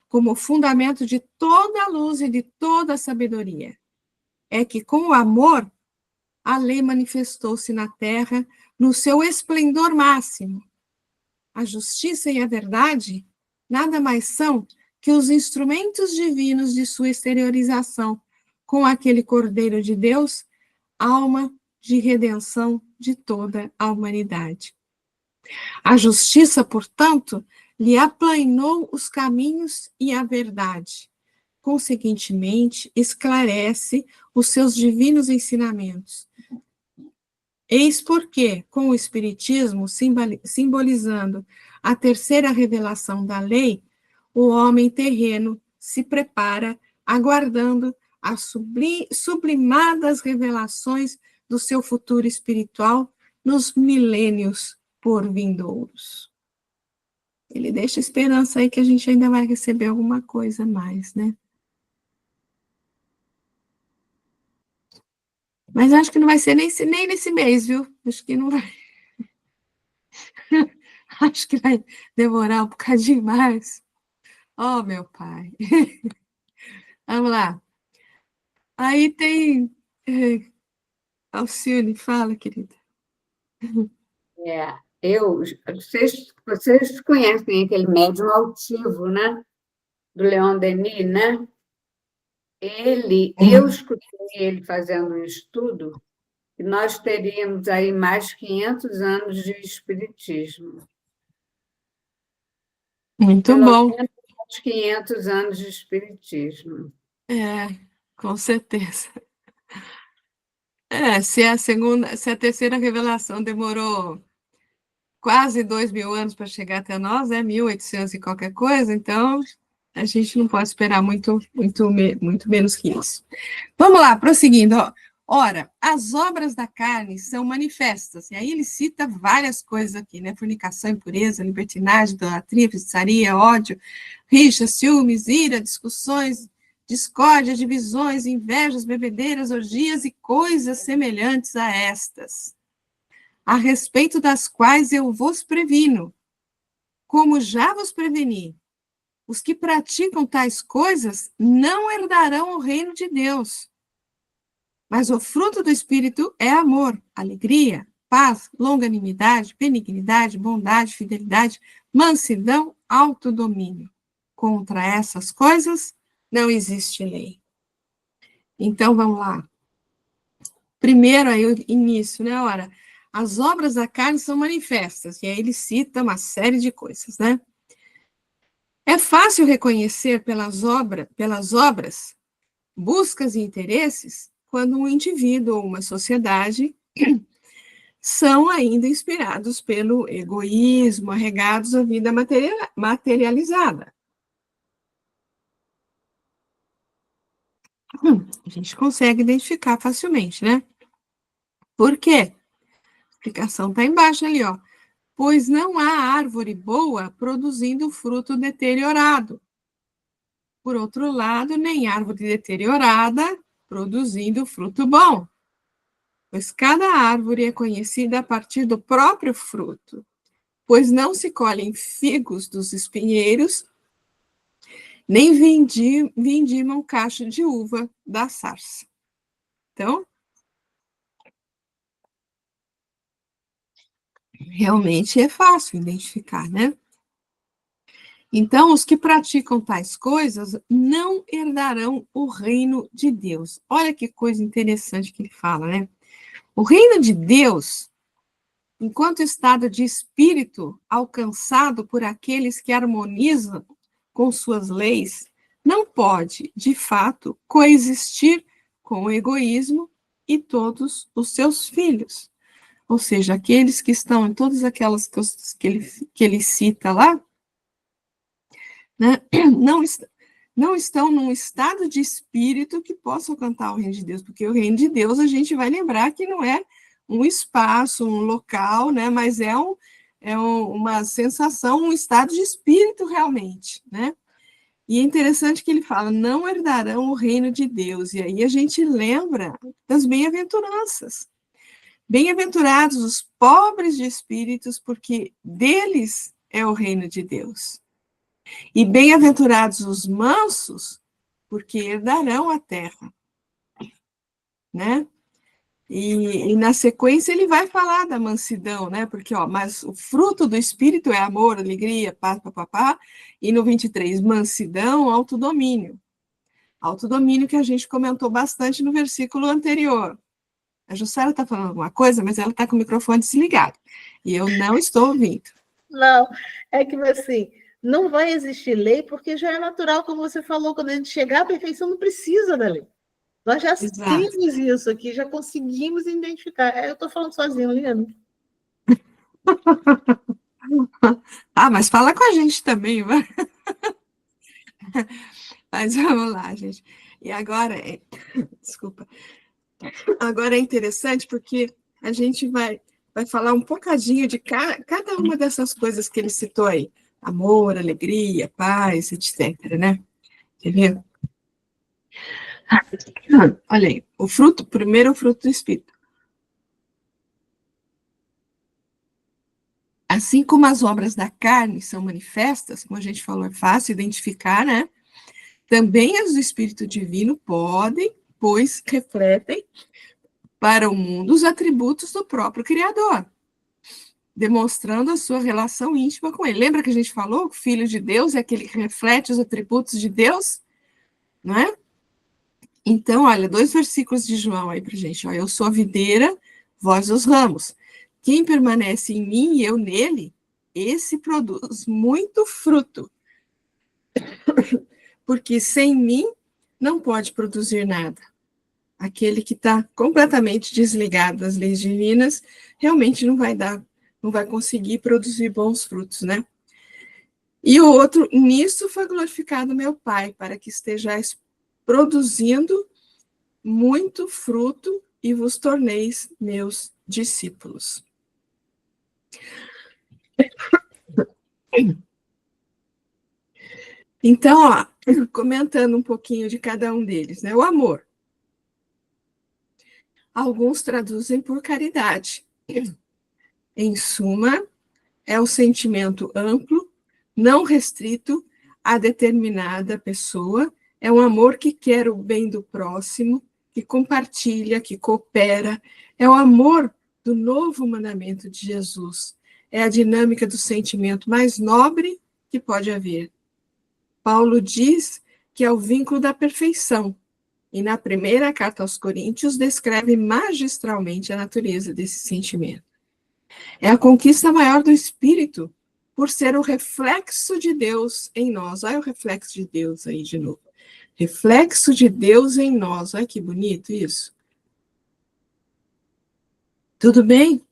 como fundamento de toda a luz e de toda a sabedoria. É que, com o amor, a lei manifestou-se na terra no seu esplendor máximo. A justiça e a verdade nada mais são que os instrumentos divinos de sua exteriorização com aquele Cordeiro de Deus, alma de redenção de toda a humanidade. A justiça, portanto, lhe aplanou os caminhos e a verdade. Consequentemente, esclarece os seus divinos ensinamentos. Eis porque, com o Espiritismo simbolizando a terceira revelação da lei, o homem terreno se prepara, aguardando as sublimadas revelações do seu futuro espiritual nos milênios por vindouros. Ele deixa esperança aí que a gente ainda vai receber alguma coisa a mais, né? Mas acho que não vai ser nem nesse mês, viu? Acho que não vai. Acho que vai demorar um bocadinho mais. Oh, meu pai. Vamos lá. Aí tem... Alcione, fala, querida. Vocês conhecem aquele médium altivo, né? Do Leon Denis, né? Eu escutei ele fazendo um estudo que nós teríamos aí mais 500 anos de espiritismo. Muito Pelo bom. menos 500 anos de espiritismo. Com certeza. Se a terceira revelação demorou quase 2.000 anos para chegar até nós, 1.800 e qualquer coisa, então a gente não pode esperar muito menos que isso. Vamos lá, prosseguindo. Ora, as obras da carne são manifestas, e aí ele cita várias coisas aqui, né? Fornicação, impureza, libertinagem, idolatria, feitiçaria, ódio, rixa, ciúmes, ira, discussões, discórdia, divisões, invejas, bebedeiras, orgias e coisas semelhantes a estas, a respeito das quais eu vos previno, como já vos preveni. Os que praticam tais coisas não herdarão o reino de Deus. Mas o fruto do Espírito é amor, alegria, paz, longanimidade, benignidade, bondade, fidelidade, mansidão, autodomínio. Contra essas coisas não existe lei. Então, vamos lá. Primeiro, aí, o início, né? Ora, as obras da carne são manifestas, e aí ele cita uma série de coisas, né? É fácil reconhecer pelas obras, buscas e interesses, quando um indivíduo ou uma sociedade são ainda inspirados pelo egoísmo, arregados à vida materializada. A gente consegue identificar facilmente, né? Por quê? A explicação está embaixo ali, ó. Pois não há árvore boa produzindo fruto deteriorado. Por outro lado, nem árvore deteriorada produzindo fruto bom. Pois cada árvore é conhecida a partir do próprio fruto. Pois não se colhem figos dos espinheiros, nem vindimam cacho de uva da sarça. Então, realmente é fácil identificar, né? Então, os que praticam tais coisas não herdarão o reino de Deus. Olha que coisa interessante que ele fala, né? O reino de Deus, enquanto estado de espírito alcançado por aqueles que harmonizam com suas leis, não pode, de fato, coexistir com o egoísmo e todos os seus filhos. Ou seja, aqueles que estão em todas aquelas que ele cita lá, né, não estão num estado de espírito que possam cantar o reino de Deus, porque o reino de Deus a gente vai lembrar que não é um espaço, um local, né, mas é uma sensação, um estado de espírito realmente, né? E é interessante que ele fala, não herdarão o reino de Deus, e aí a gente lembra das bem-aventuranças. Bem-aventurados os pobres de espíritos, porque deles é o reino de Deus. E bem-aventurados os mansos, porque herdarão a terra, né? E na sequência ele vai falar da mansidão, né? Porque, ó, mas o fruto do Espírito é amor, alegria, paz, papapá, e no 23, mansidão, autodomínio. Autodomínio que a gente comentou bastante no versículo anterior. A Jussara está falando alguma coisa, mas ela está com o microfone desligado, e eu não estou ouvindo. Não, é que assim, não vai existir lei, porque já é natural, como você falou, quando a gente chegar à perfeição, não precisa da lei. Nós já temos isso aqui, já conseguimos identificar. Eu estou falando sozinha, Liana. Ah, mas fala com a gente também, vai. Mas vamos lá, gente. E agora, desculpa. Agora é interessante porque a gente vai falar um bocadinho de cada uma dessas coisas que ele citou aí. Amor, alegria, paz, etc, né? Quer ver? Olha aí, primeiro o fruto do Espírito. Assim como as obras da carne são manifestas, como a gente falou, é fácil identificar, né? Também as do Espírito Divino podem, pois refletem para o mundo os atributos do próprio Criador, demonstrando a sua relação íntima com ele. Lembra que a gente falou que o Filho de Deus é aquele que reflete os atributos de Deus? Não é? Então, olha, 2 versículos de João aí para gente. Ó, eu sou a videira, vós os ramos. Quem permanece em mim e eu nele, esse produz muito fruto. Porque sem mim não pode produzir nada. Aquele que está completamente desligado das leis divinas, realmente não vai conseguir produzir bons frutos, né? E o outro, nisso foi glorificado meu Pai, para que estejais produzindo muito fruto e vos torneis meus discípulos. Então, ó, comentando um pouquinho de cada um deles, né? O amor. Alguns traduzem por caridade. Em suma, é o sentimento amplo, não restrito a determinada pessoa, é um amor que quer o bem do próximo, que compartilha, que coopera, é o amor do novo mandamento de Jesus. É a dinâmica do sentimento mais nobre que pode haver. Paulo diz que é o vínculo da perfeição, e na primeira carta aos Coríntios descreve magistralmente a natureza desse sentimento. É a conquista maior do Espírito, por ser o reflexo de Deus em nós. Olha o reflexo de Deus aí de novo. Reflexo de Deus em nós. Olha que bonito isso. Tudo bem?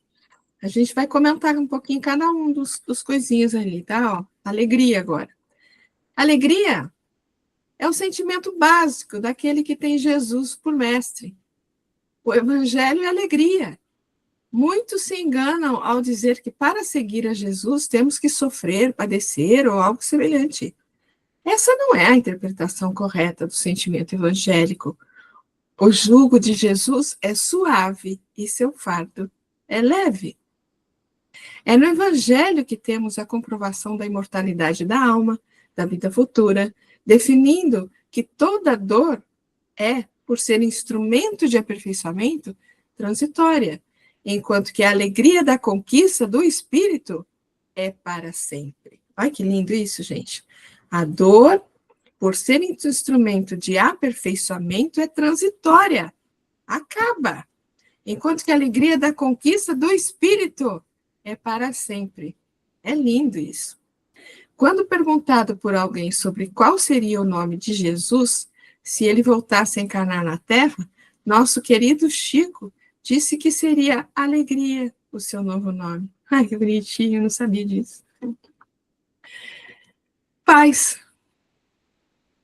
A gente vai comentar um pouquinho cada um dos coisinhas ali, tá? Ó, alegria agora. Alegria é o sentimento básico daquele que tem Jesus por mestre. O evangelho é alegria. Muitos se enganam ao dizer que para seguir a Jesus temos que sofrer, padecer ou algo semelhante. Essa não é a interpretação correta do sentimento evangélico. O jugo de Jesus é suave e seu fardo é leve. É no evangelho que temos a comprovação da imortalidade da alma, da vida futura, definindo que toda dor é, por ser instrumento de aperfeiçoamento, transitória, enquanto que a alegria da conquista do Espírito é para sempre. Olha que lindo isso, gente. A dor, por ser instrumento de aperfeiçoamento, é transitória, acaba, enquanto que a alegria da conquista do Espírito é para sempre. É lindo isso. Quando perguntado por alguém sobre qual seria o nome de Jesus, se ele voltasse a encarnar na Terra, nosso querido Chico disse que seria Alegria o seu novo nome. Ai, que bonitinho, eu não sabia disso. Paz.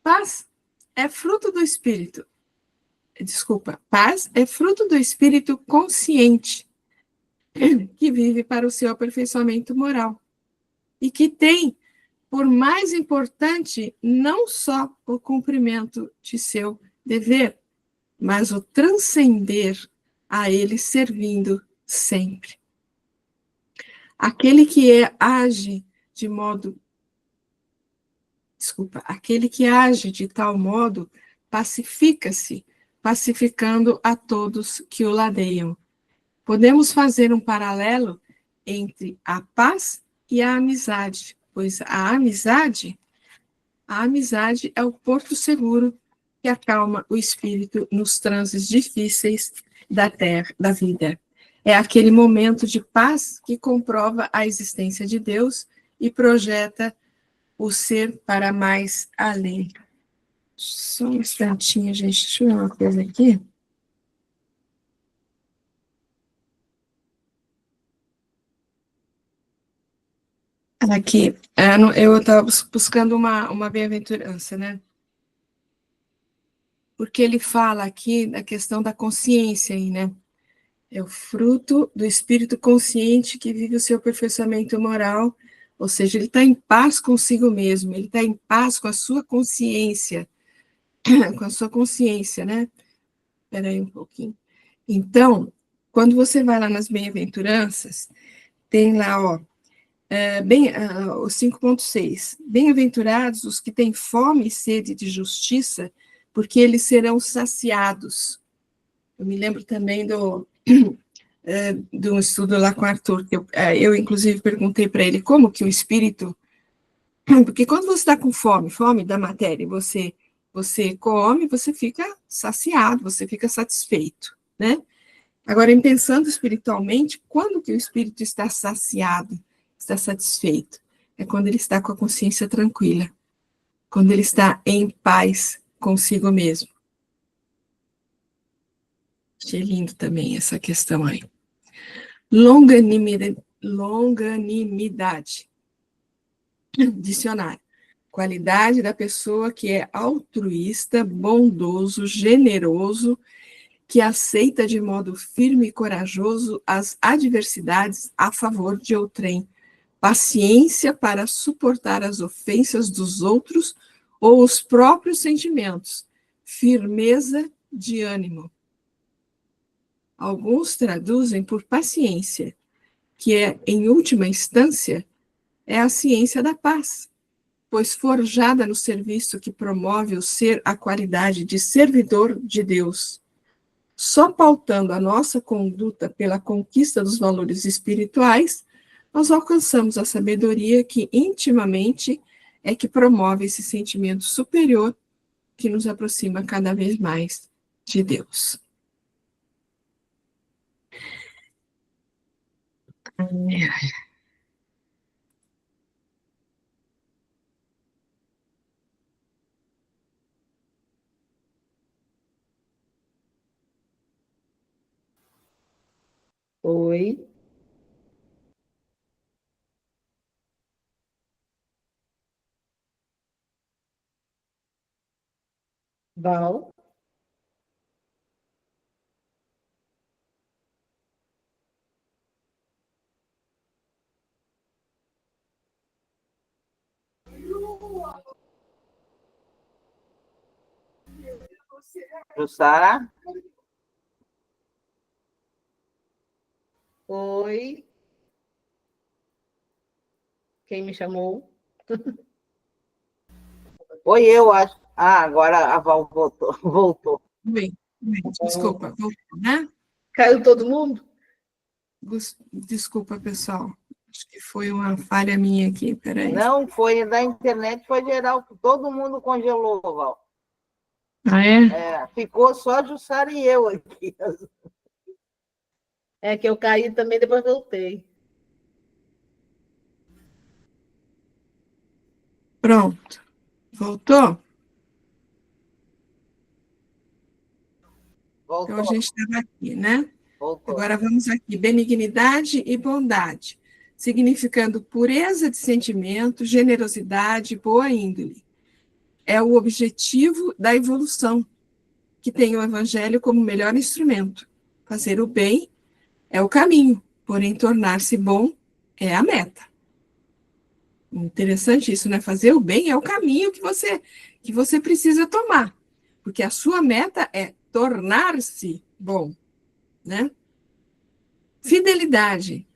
Paz é fruto do Espírito. Desculpa, paz é fruto do Espírito consciente, que vive para o seu aperfeiçoamento moral. E que tem, por mais importante, não só o cumprimento de seu dever, mas o transcender a ele servindo sempre. Aquele que age de modo... aquele que age de tal modo, pacifica-se, pacificando a todos que o ladeiam. Podemos fazer um paralelo entre a paz e a amizade, pois a amizade é o porto seguro que acalma o espírito nos transes difíceis da terra, da vida. É aquele momento de paz que comprova a existência de Deus e projeta o ser para mais além. Só um instantinho, gente. Deixa eu ver uma coisa aqui. Aqui, eu estava buscando uma bem-aventurança, né? Porque ele fala aqui da questão da consciência aí, né? É o fruto do espírito consciente que vive o seu aperfeiçoamento moral, ou seja, ele está em paz consigo mesmo, ele está em paz com a sua consciência, né? Espera aí um pouquinho. Então, quando você vai lá nas bem-aventuranças, tem lá, ó, o 5.6, bem-aventurados os que têm fome e sede de justiça, porque eles serão saciados. Eu me lembro também de um estudo lá com o Arthur, que eu inclusive perguntei para ele como que o espírito... Porque quando você está com fome da matéria, você come, você fica saciado, você fica satisfeito, né? Agora, em pensando espiritualmente, quando que o espírito está saciado, está satisfeito? É quando ele está com a consciência tranquila, quando ele está em paz consigo mesmo. Achei lindo também essa questão aí. Longanimidade. Dicionário. Qualidade da pessoa que é altruísta, bondoso, generoso, que aceita de modo firme e corajoso as adversidades a favor de outrem. Paciência para suportar as ofensas dos outros ou os próprios sentimentos. Firmeza de ânimo. Alguns traduzem por paciência, que é, em última instância, é a ciência da paz, pois forjada no serviço que promove o ser a qualidade de servidor de Deus. Só pautando a nossa conduta pela conquista dos valores espirituais, nós alcançamos a sabedoria que intimamente é que promove esse sentimento superior que nos aproxima cada vez mais de Deus. Oi. Val. Jussara? Oi. Quem me chamou? Oi, eu acho. Ah, agora a Val voltou. Voltou. Bem, desculpa, voltou, né? Caiu todo mundo? Desculpa, pessoal. Acho que foi uma falha minha aqui, peraí. Não, foi da internet, foi geral, todo mundo congelou, Val. Ah, é? É, ficou só a Jussara e eu aqui. É que eu caí também, depois voltei. Pronto. Voltou? Voltou, Então, a gente estava aqui, né? voltou. Agora vamos aqui. Benignidade e bondade, significando pureza de sentimento, generosidade e boa índole. É o objetivo da evolução, que tem o Evangelho como melhor instrumento. Fazer o bem é o caminho, porém tornar-se bom é a meta. Interessante isso, né? Fazer o bem é o caminho que você precisa tomar, porque a sua meta é tornar-se bom, né? Fidelidade.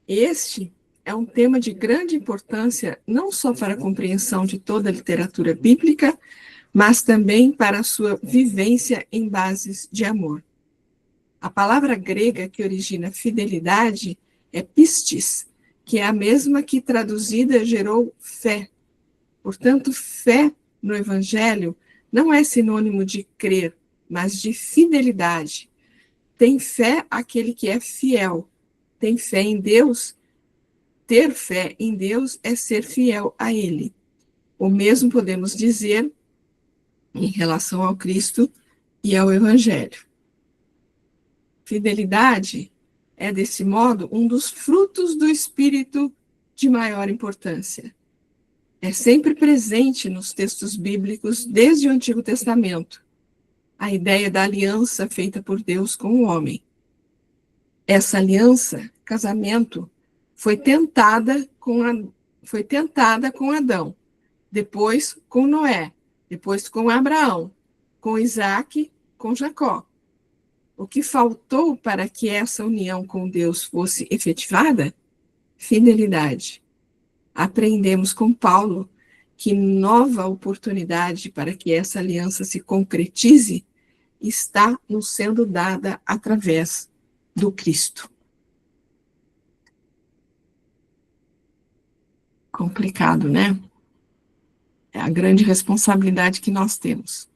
Este é um tema de grande importância, não só para a compreensão de toda a literatura bíblica, mas também para a sua vivência em bases de amor. A palavra grega que origina fidelidade é pistis, que é a mesma que traduzida gerou fé. Portanto, fé no Evangelho não é sinônimo de crer, mas de fidelidade. Tem fé aquele que é fiel. Tem fé em Deus. Ter fé em Deus é ser fiel a Ele. O mesmo podemos dizer em relação ao Cristo e ao Evangelho. Fidelidade é, desse modo, um dos frutos do Espírito de maior importância. É sempre presente nos textos bíblicos desde o Antigo Testamento, a ideia da aliança feita por Deus com o homem. Essa aliança, casamento, foi tentada com Adão, depois com Noé, depois com Abraão, com Isaac, com Jacó. O que faltou para que essa união com Deus fosse efetivada? Fidelidade. Aprendemos com Paulo que nova oportunidade para que essa aliança se concretize está nos sendo dada através do Cristo. Complicado, né? É a grande responsabilidade que nós temos.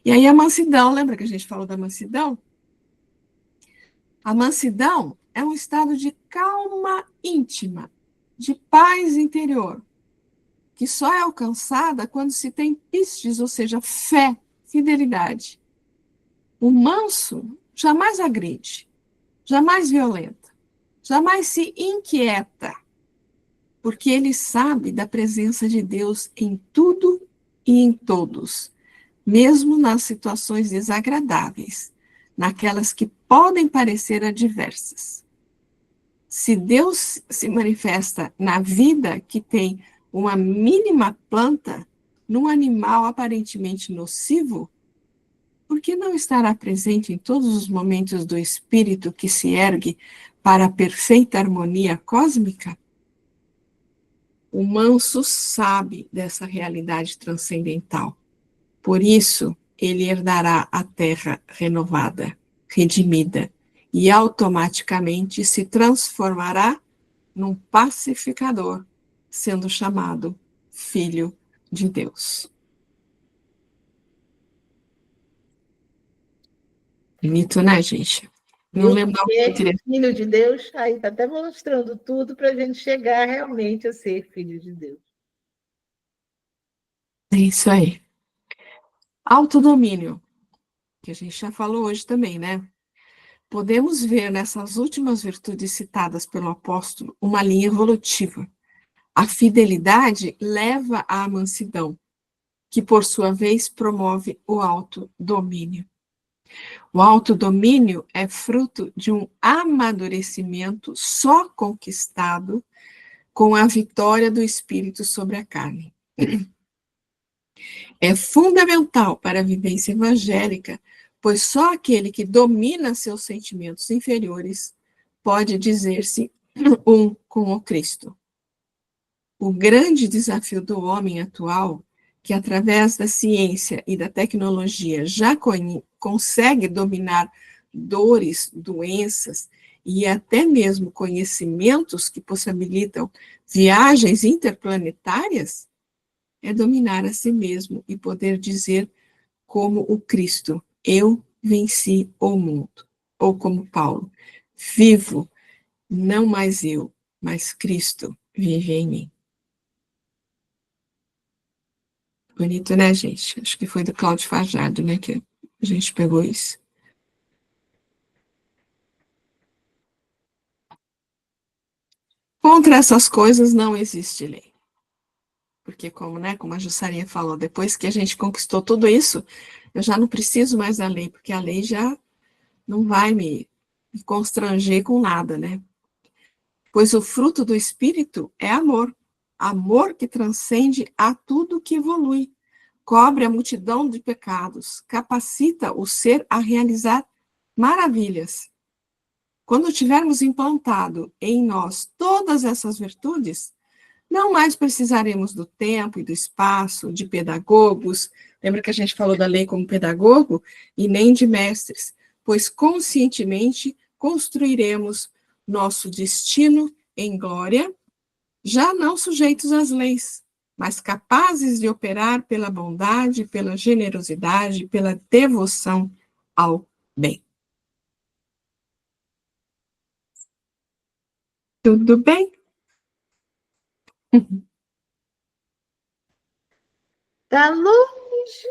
E aí a mansidão, lembra que a gente falou da mansidão? A mansidão é um estado de calma íntima, de paz interior, que só é alcançada quando se tem pistes, ou seja, fé, fidelidade. O manso jamais agride, jamais violenta, jamais se inquieta, porque ele sabe da presença de Deus em tudo e em todos, mesmo nas situações desagradáveis, naquelas que podem parecer adversas. Se Deus se manifesta na vida que tem uma mínima planta, num animal aparentemente nocivo, por que não estará presente em todos os momentos do espírito que se ergue para a perfeita harmonia cósmica? O manso sabe dessa realidade transcendental. Por isso, ele herdará a terra renovada. redimida e automaticamente se transformará num pacificador, sendo chamado Filho de Deus. Bonito, né, gente? Não Viu? lembro o que eu Porque queria. filho de Deus, aí está até mostrando tudo para a gente chegar realmente a ser filho de Deus. É isso aí. Autodomínio, que a gente já falou hoje também, né? Podemos ver nessas últimas virtudes citadas pelo apóstolo uma linha evolutiva. A fidelidade leva à mansidão, que por sua vez promove o autodomínio. O autodomínio é fruto de um amadurecimento só conquistado com a vitória do espírito sobre a carne. É fundamental para a vivência evangélica, pois só aquele que domina seus sentimentos inferiores pode dizer-se um com o Cristo. O grande desafio do homem atual, que através da ciência e da tecnologia já consegue dominar dores, doenças e até mesmo conhecimentos que possibilitam viagens interplanetárias, é dominar a si mesmo e poder dizer como o Cristo, eu venci o mundo. Ou como Paulo, vivo, não mais eu, mas Cristo vive em mim. Bonito, né, gente? Acho que foi do Cláudio Fajardo, né, que a gente pegou isso. Contra essas coisas não existe lei. Porque como a Jussarinha falou, depois que a gente conquistou tudo isso, eu já não preciso mais da lei, porque a lei já não vai me constranger com nada, né? Pois o fruto do Espírito é amor. Amor que transcende a tudo que evolui, cobre a multidão de pecados, capacita o ser a realizar maravilhas. Quando tivermos implantado em nós todas essas virtudes, não mais precisaremos do tempo e do espaço, de pedagogos, lembra que a gente falou da lei como pedagogo, e nem de mestres, pois conscientemente construiremos nosso destino em glória, já não sujeitos às leis, mas capazes de operar pela bondade, pela generosidade, pela devoção ao bem. Tudo bem? Está longe,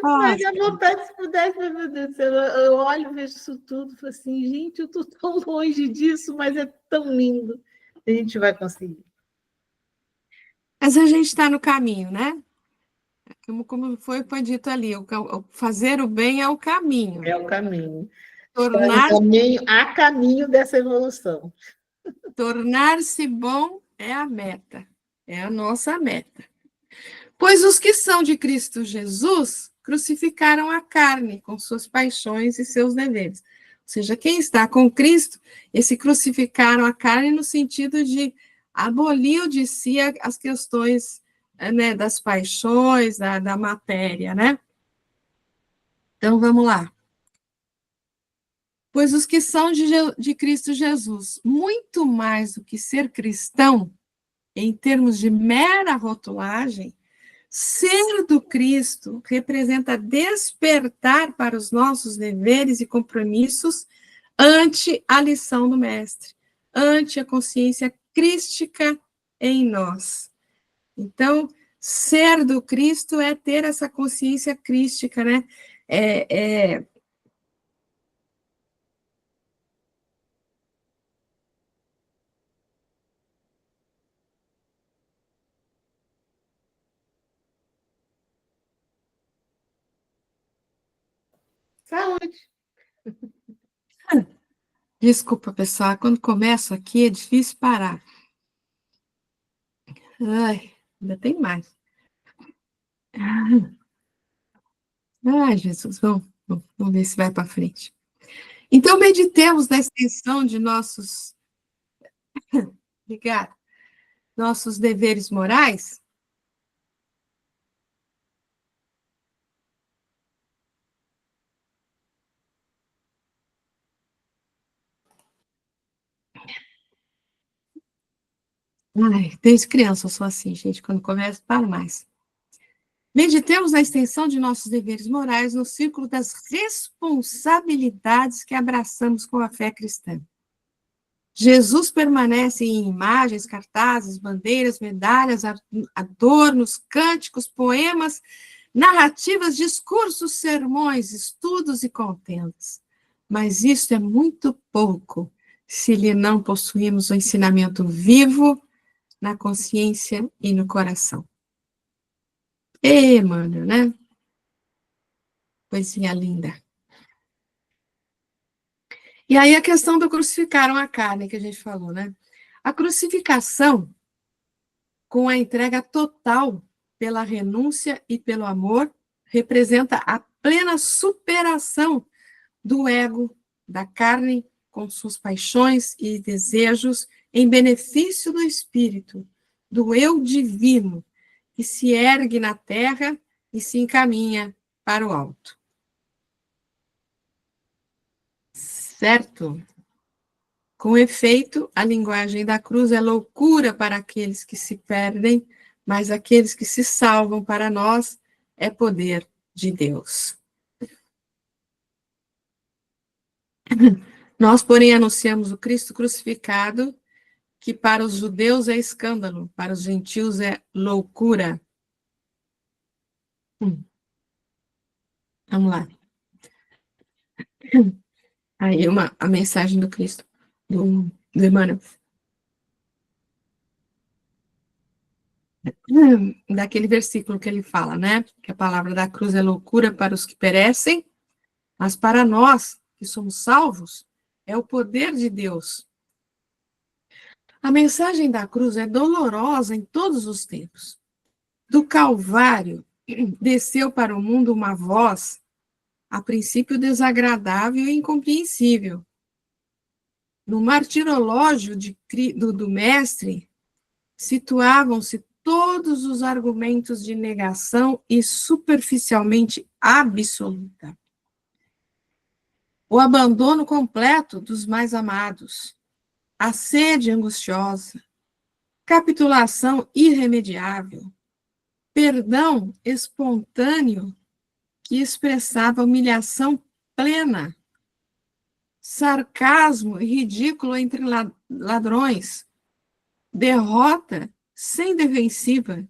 Ai, mas a vontade, se pudesse, meu Deus do céu, eu olho, vejo isso tudo, e falo assim, gente, eu estou tão longe disso, mas é tão lindo. A gente vai conseguir. mas a gente está no caminho, né? Como foi dito ali, fazer o bem é o caminho. É o caminho. Está no Tornar, caminho, a caminho dessa evolução. tornar-se bom é a meta, é a nossa meta. Pois os que são de Cristo Jesus crucificaram a carne com suas paixões e seus deveres. Ou seja, quem está com Cristo, esse crucificaram a carne no sentido de abolir de si as questões, né, das paixões, da matéria, né? Então, vamos lá. Pois os que são de Cristo Jesus, muito mais do que ser cristão, em termos de mera rotulagem, ser do Cristo representa despertar para os nossos deveres e compromissos ante a lição do Mestre, ante a consciência crística em nós. Então, ser do Cristo é ter essa consciência crística, né? É Saúde. Desculpa, pessoal, quando começo aqui é difícil parar. Ai, ainda tem mais. Ai, Jesus, vamos ver se vai para frente. Então, meditemos na extensão de obrigada, nossos deveres morais. 。Ai, desde criança eu sou assim, gente, quando começo, paro mais. Meditemos na extensão de nossos deveres morais no círculo das responsabilidades que abraçamos com a fé cristã. Jesus permanece em imagens, cartazes, bandeiras, medalhas, adornos, cânticos, poemas, narrativas, discursos, sermões, estudos e contendas. Mas isso é muito pouco se lhe não possuímos o ensinamento vivo na consciência e no coração. Mano, né? Coisinha linda. E aí a questão do crucificaram a carne, que a gente falou, né? A crucificação, com a entrega total pela renúncia e pelo amor, representa a plena superação do ego, da carne, com suas paixões e desejos, em benefício do espírito, do eu divino, que se ergue na terra e se encaminha para o alto. Certo? Com efeito, a linguagem da cruz é loucura para aqueles que se perdem, mas aqueles que se salvam para nós é poder de Deus. Nós, porém, anunciamos o Cristo crucificado, que para os judeus é escândalo, para os gentios é loucura. Vamos lá. Aí a mensagem do Cristo, do Emmanuel. Daquele versículo que ele fala, né? Que a palavra da cruz é loucura para os que perecem, mas para nós, que somos salvos, é o poder de Deus. A mensagem da cruz é dolorosa em todos os tempos. Do Calvário, desceu para o mundo uma voz, a princípio desagradável e incompreensível. No martirológio do Mestre, situavam-se todos os argumentos de negação e superficialmente absoluta. O abandono completo dos mais amados, a sede angustiosa, capitulação irremediável, perdão espontâneo que expressava humilhação plena, sarcasmo e ridículo entre ladrões, derrota sem defensiva,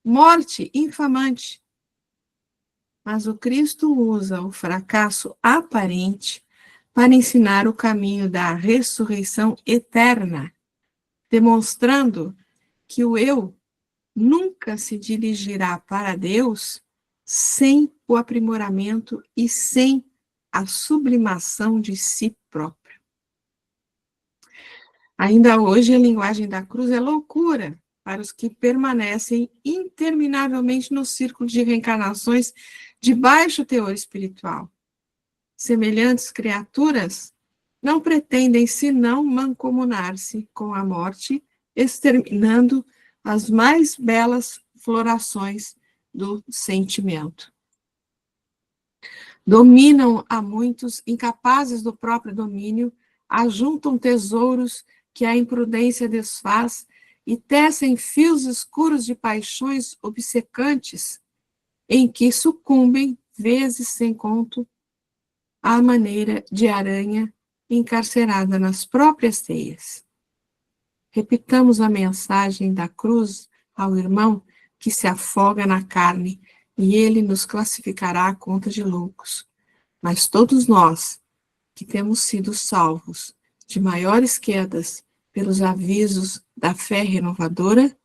morte infamante. Mas o Cristo usa o fracasso aparente para ensinar o caminho da ressurreição eterna, demonstrando que o eu nunca se dirigirá para Deus sem o aprimoramento e sem a sublimação de si próprio. Ainda hoje, a linguagem da cruz é loucura para os que permanecem interminavelmente no círculo de reencarnações de baixo teor espiritual. Semelhantes criaturas não pretendem senão mancomunar-se com a morte, exterminando as mais belas florações do sentimento. Dominam a muitos, incapazes do próprio domínio, ajuntam tesouros que a imprudência desfaz e tecem fios escuros de paixões obcecantes, em que sucumbem, vezes sem conto, à maneira de aranha encarcerada nas próprias teias. Repitamos a mensagem da cruz ao irmão que se afoga na carne, e ele nos classificará à conta de loucos. Mas todos nós, que temos sido salvos de maiores quedas pelos avisos da fé renovadora,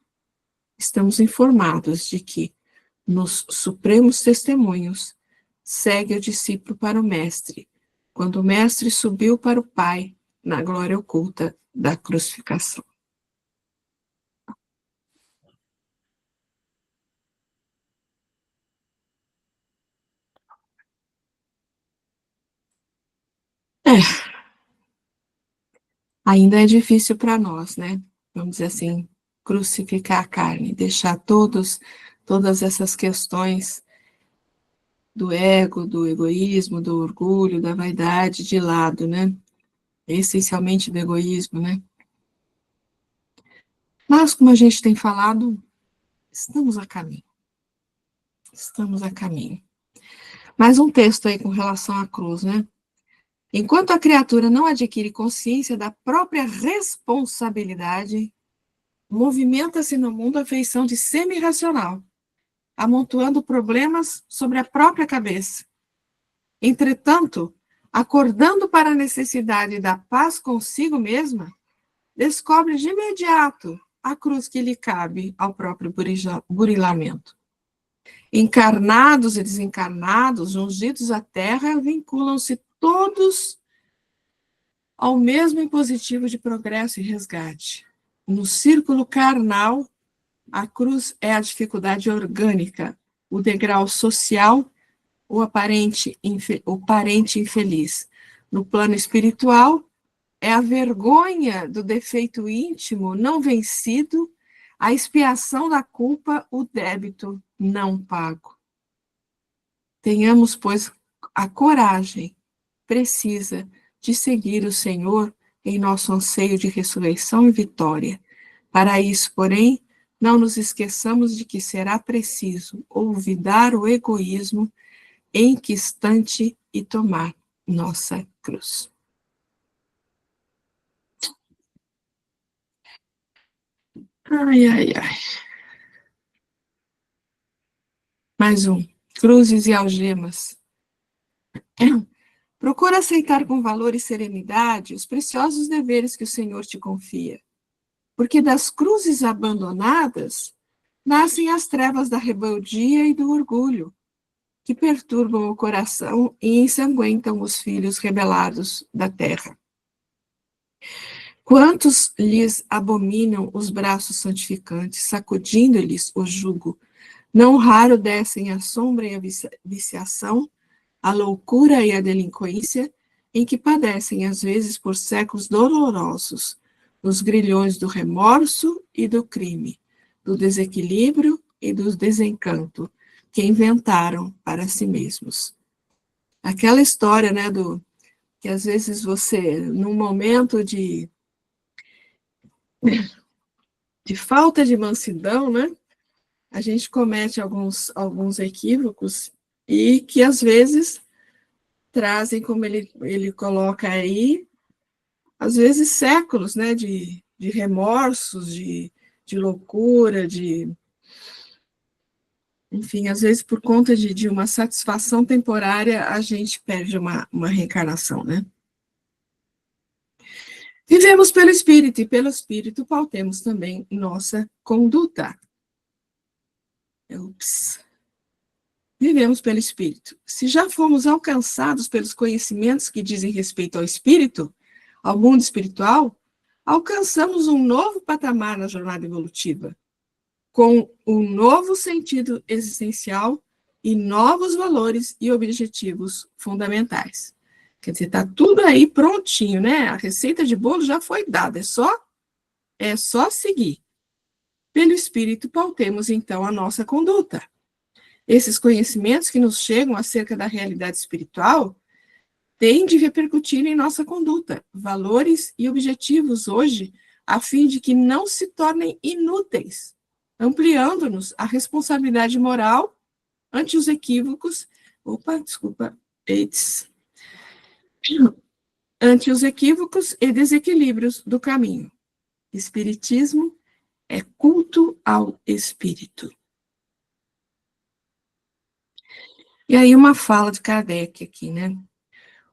estamos informados de que, nos supremos testemunhos, segue o discípulo para o Mestre, quando o Mestre subiu para o Pai, na glória oculta da crucificação. Ainda é difícil para nós, né? Vamos dizer assim, crucificar a carne, deixar todas essas questões do ego, do egoísmo, do orgulho, da vaidade de lado, né? Essencialmente do egoísmo, né? Mas, como a gente tem falado, estamos a caminho. Estamos a caminho. Mais um texto aí com relação à cruz, né? Enquanto a criatura não adquire consciência da própria responsabilidade, movimenta-se no mundo a feição de semi-racional, amontoando problemas sobre a própria cabeça. Entretanto, acordando para a necessidade da paz consigo mesma, descobre de imediato a cruz que lhe cabe ao próprio burilamento. Encarnados e desencarnados, ungidos à terra, vinculam-se todos ao mesmo impositivo de progresso e resgate. No círculo carnal, a cruz é a dificuldade orgânica, o degrau social, o parente infeliz. No plano espiritual, é a vergonha do defeito íntimo não vencido, a expiação da culpa, o débito não pago. Tenhamos, pois, a coragem precisa de seguir o Senhor em nosso anseio de ressurreição e vitória. Para isso, porém, não nos esqueçamos de que será preciso olvidar o egoísmo enquistante e tomar nossa cruz. Ai, ai, ai. Mais um. Cruzes e algemas. Procura aceitar com valor e serenidade os preciosos deveres que o Senhor te confia, porque das cruzes abandonadas nascem as trevas da rebeldia e do orgulho, que perturbam o coração e ensanguentam os filhos rebelados da terra. Quantos lhes abominam os braços santificantes, sacudindo-lhes o jugo, não raro descem a sombra e a viciação, a loucura e a delinquência, em que padecem, às vezes, por séculos dolorosos, nos grilhões do remorso e do crime, do desequilíbrio e do desencanto, que inventaram para si mesmos. Aquela história, né, que às vezes você, num momento de falta de mansidão, né, a gente comete alguns equívocos e que às vezes trazem, como ele coloca aí, às vezes séculos, né, de remorsos, de loucura, enfim, às vezes por conta de uma satisfação temporária, a gente perde uma reencarnação, né? Vivemos pelo Espírito, e pelo Espírito pautemos também nossa conduta. Vivemos pelo Espírito. Se já fomos alcançados pelos conhecimentos que dizem respeito ao Espírito, ao mundo espiritual, alcançamos um novo patamar na jornada evolutiva, com um novo sentido existencial e novos valores e objetivos fundamentais. Quer dizer, está tudo aí prontinho, né? A receita de bolo já foi dada, é só seguir. Pelo Espírito, pautemos, então, a nossa conduta. Esses conhecimentos que nos chegam acerca da realidade espiritual têm de repercutir em nossa conduta, valores e objetivos hoje, a fim de que não se tornem inúteis, ampliando-nos a responsabilidade moral ante os equívocos, ante os equívocos e desequilíbrios do caminho. Espiritismo é culto ao espírito. E aí uma fala de Kardec aqui, né?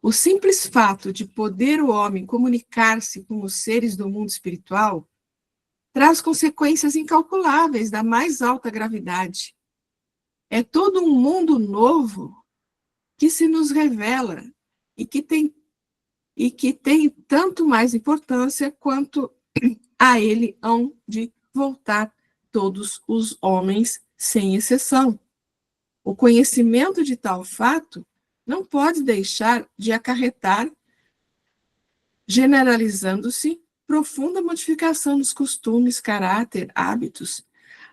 O simples fato de poder o homem comunicar-se com os seres do mundo espiritual traz consequências incalculáveis da mais alta gravidade. É todo um mundo novo que se nos revela e que tem tanto mais importância quanto a ele hão de voltar todos os homens, sem exceção. O conhecimento de tal fato não pode deixar de acarretar, generalizando-se, profunda modificação nos costumes, caráter, hábitos,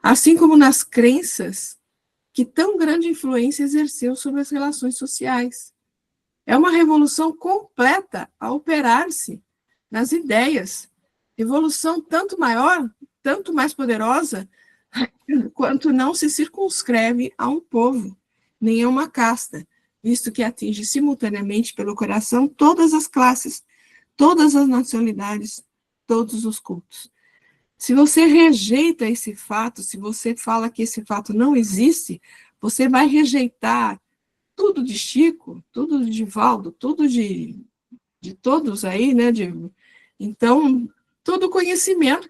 assim como nas crenças que tão grande influência exerceu sobre as relações sociais. É uma revolução completa a operar-se nas ideias, Evolução tanto maior, tanto mais poderosa, quanto não se circunscreve a um povo, nem a uma casta, visto que atinge simultaneamente pelo coração todas as classes, todas as nacionalidades, todos os cultos. Se você rejeita esse fato, se você fala que esse fato não existe, você vai rejeitar tudo de Chico, tudo de Divaldo, tudo de todos aí, né? Então, todo o conhecimento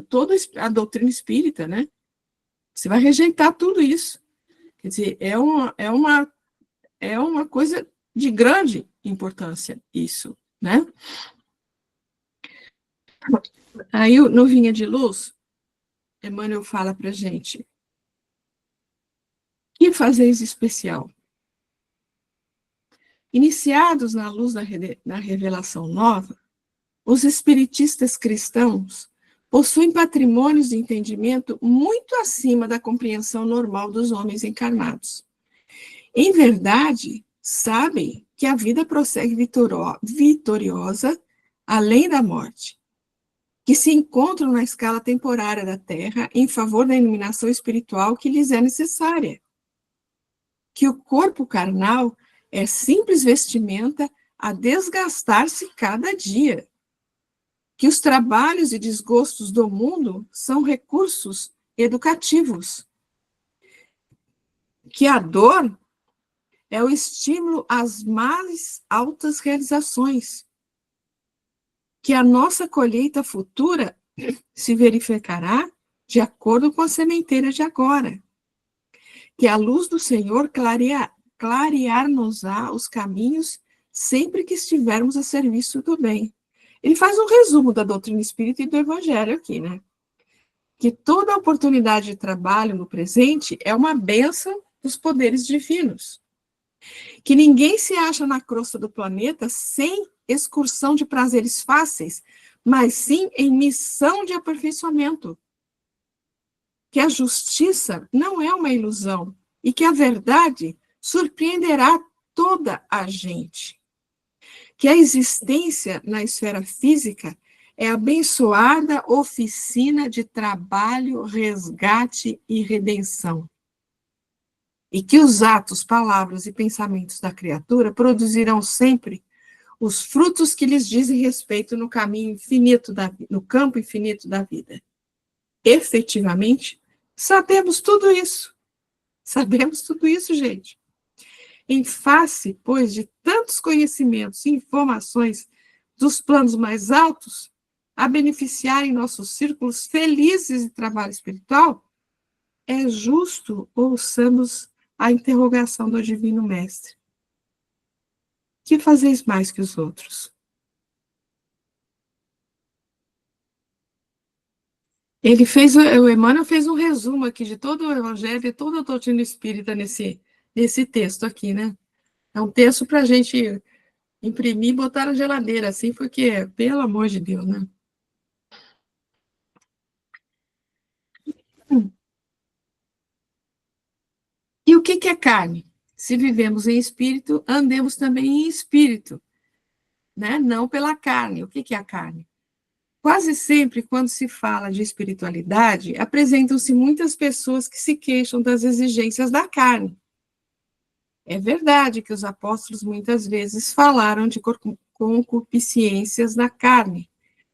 toda a doutrina espírita, né? Você vai rejeitar tudo isso. Quer dizer, é uma coisa de grande importância, isso, né? Aí, no Vinha de Luz, Emmanuel fala para a gente: que fazeis especial? Iniciados na luz da revelação nova, os espiritistas cristãos possuem patrimônios de entendimento muito acima da compreensão normal dos homens encarnados. Em verdade, sabem que a vida prossegue vitoriosa além da morte, que se encontram na escala temporária da Terra em favor da iluminação espiritual que lhes é necessária, que o corpo carnal é simples vestimenta a desgastar-se cada dia, que os trabalhos e desgostos do mundo são recursos educativos, que a dor é o estímulo às mais altas realizações, que a nossa colheita futura se verificará de acordo com a sementeira de agora, que a luz do Senhor clarear-nos-á os caminhos sempre que estivermos a serviço do bem. Ele faz um resumo da doutrina espírita e do evangelho aqui, né? Que toda oportunidade de trabalho no presente é uma bênção dos poderes divinos. Que ninguém se acha na crosta do planeta sem excursão de prazeres fáceis, mas sim em missão de aperfeiçoamento. Que a justiça não é uma ilusão e que a verdade surpreenderá toda a gente. Que a existência na esfera física é abençoada oficina de trabalho, resgate e redenção. E que os atos, palavras e pensamentos da criatura produzirão sempre os frutos que lhes dizem respeito no caminho infinito, no campo infinito da vida. Efetivamente, sabemos tudo isso. Sabemos tudo isso, gente. Em face, pois, de tantos conhecimentos e informações dos planos mais altos, a beneficiarem nossos círculos felizes de trabalho espiritual, é justo ouçamos a interrogação do Divino Mestre. Que fazeis mais que os outros? O Emmanuel fez um resumo aqui de todo o Evangelho e toda a doutrina espírita nesse texto aqui, né? É um texto para a gente imprimir e botar na geladeira, assim, porque, pelo amor de Deus, né? E o que é carne? Se vivemos em espírito, andemos também em espírito, né? Não pela carne. O que é a carne? Quase sempre, quando se fala de espiritualidade, apresentam-se muitas pessoas que se queixam das exigências da carne. É verdade que os apóstolos muitas vezes falaram de concupiscências da carne,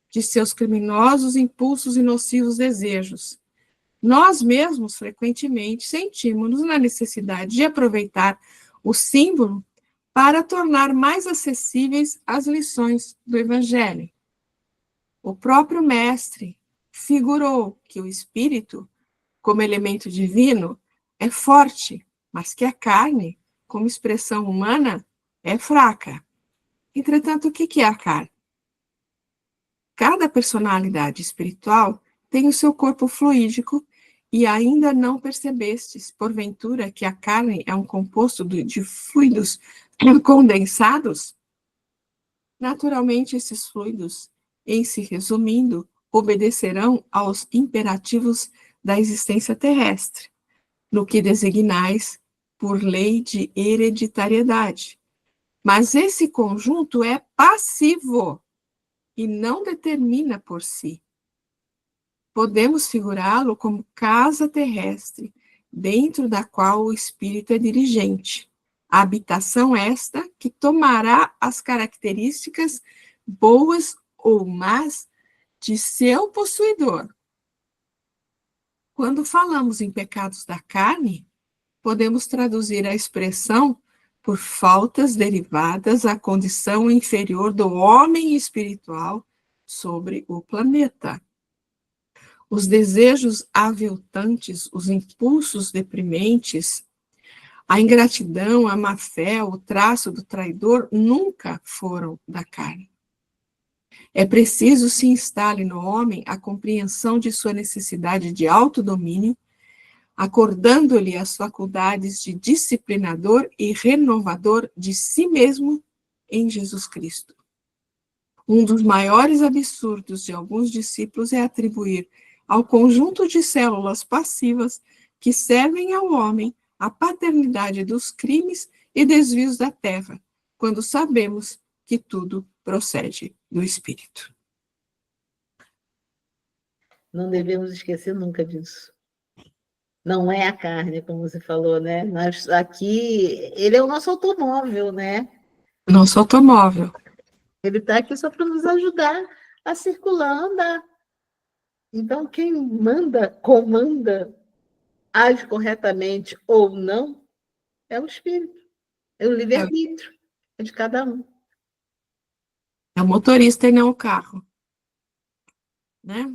de seus criminosos impulsos e nocivos desejos. Nós mesmos, frequentemente, sentimos-nos na necessidade de aproveitar o símbolo para tornar mais acessíveis as lições do Evangelho. O próprio Mestre figurou que o espírito, como elemento divino, é forte, mas que a carne, como expressão humana, é fraca. Entretanto, o que é a carne? Cada personalidade espiritual tem o seu corpo fluídico e ainda não percebestes, porventura, que a carne é um composto de fluidos condensados? Naturalmente, esses fluidos, em se resumindo, obedecerão aos imperativos da existência terrestre, no que designais por lei de hereditariedade. Mas esse conjunto é passivo, e não determina por si. Podemos figurá-lo como casa terrestre, dentro da qual o espírito é dirigente. A habitação esta que tomará as características boas ou más de seu possuidor. Quando falamos em pecados da carne, podemos traduzir a expressão por faltas derivadas à condição inferior do homem espiritual sobre o planeta. Os desejos aviltantes, os impulsos deprimentes, a ingratidão, a má-fé, o traço do traidor nunca foram da carne. É preciso se instale no homem a compreensão de sua necessidade de autodomínio, acordando-lhe as faculdades de disciplinador e renovador de si mesmo em Jesus Cristo. Um dos maiores absurdos de alguns discípulos é atribuir ao conjunto de células passivas que servem ao homem a paternidade dos crimes e desvios da terra, quando sabemos que tudo procede do Espírito. Não devemos esquecer nunca disso. Não é a carne, como você falou, né? Nós, aqui, ele é o nosso automóvel, né? Nosso automóvel. Ele está aqui só para nos ajudar a circular, a andar. Então, quem manda, comanda, age corretamente ou não, é o espírito. É o livre-arbítrio. É de cada um. É o motorista e não o carro. Né?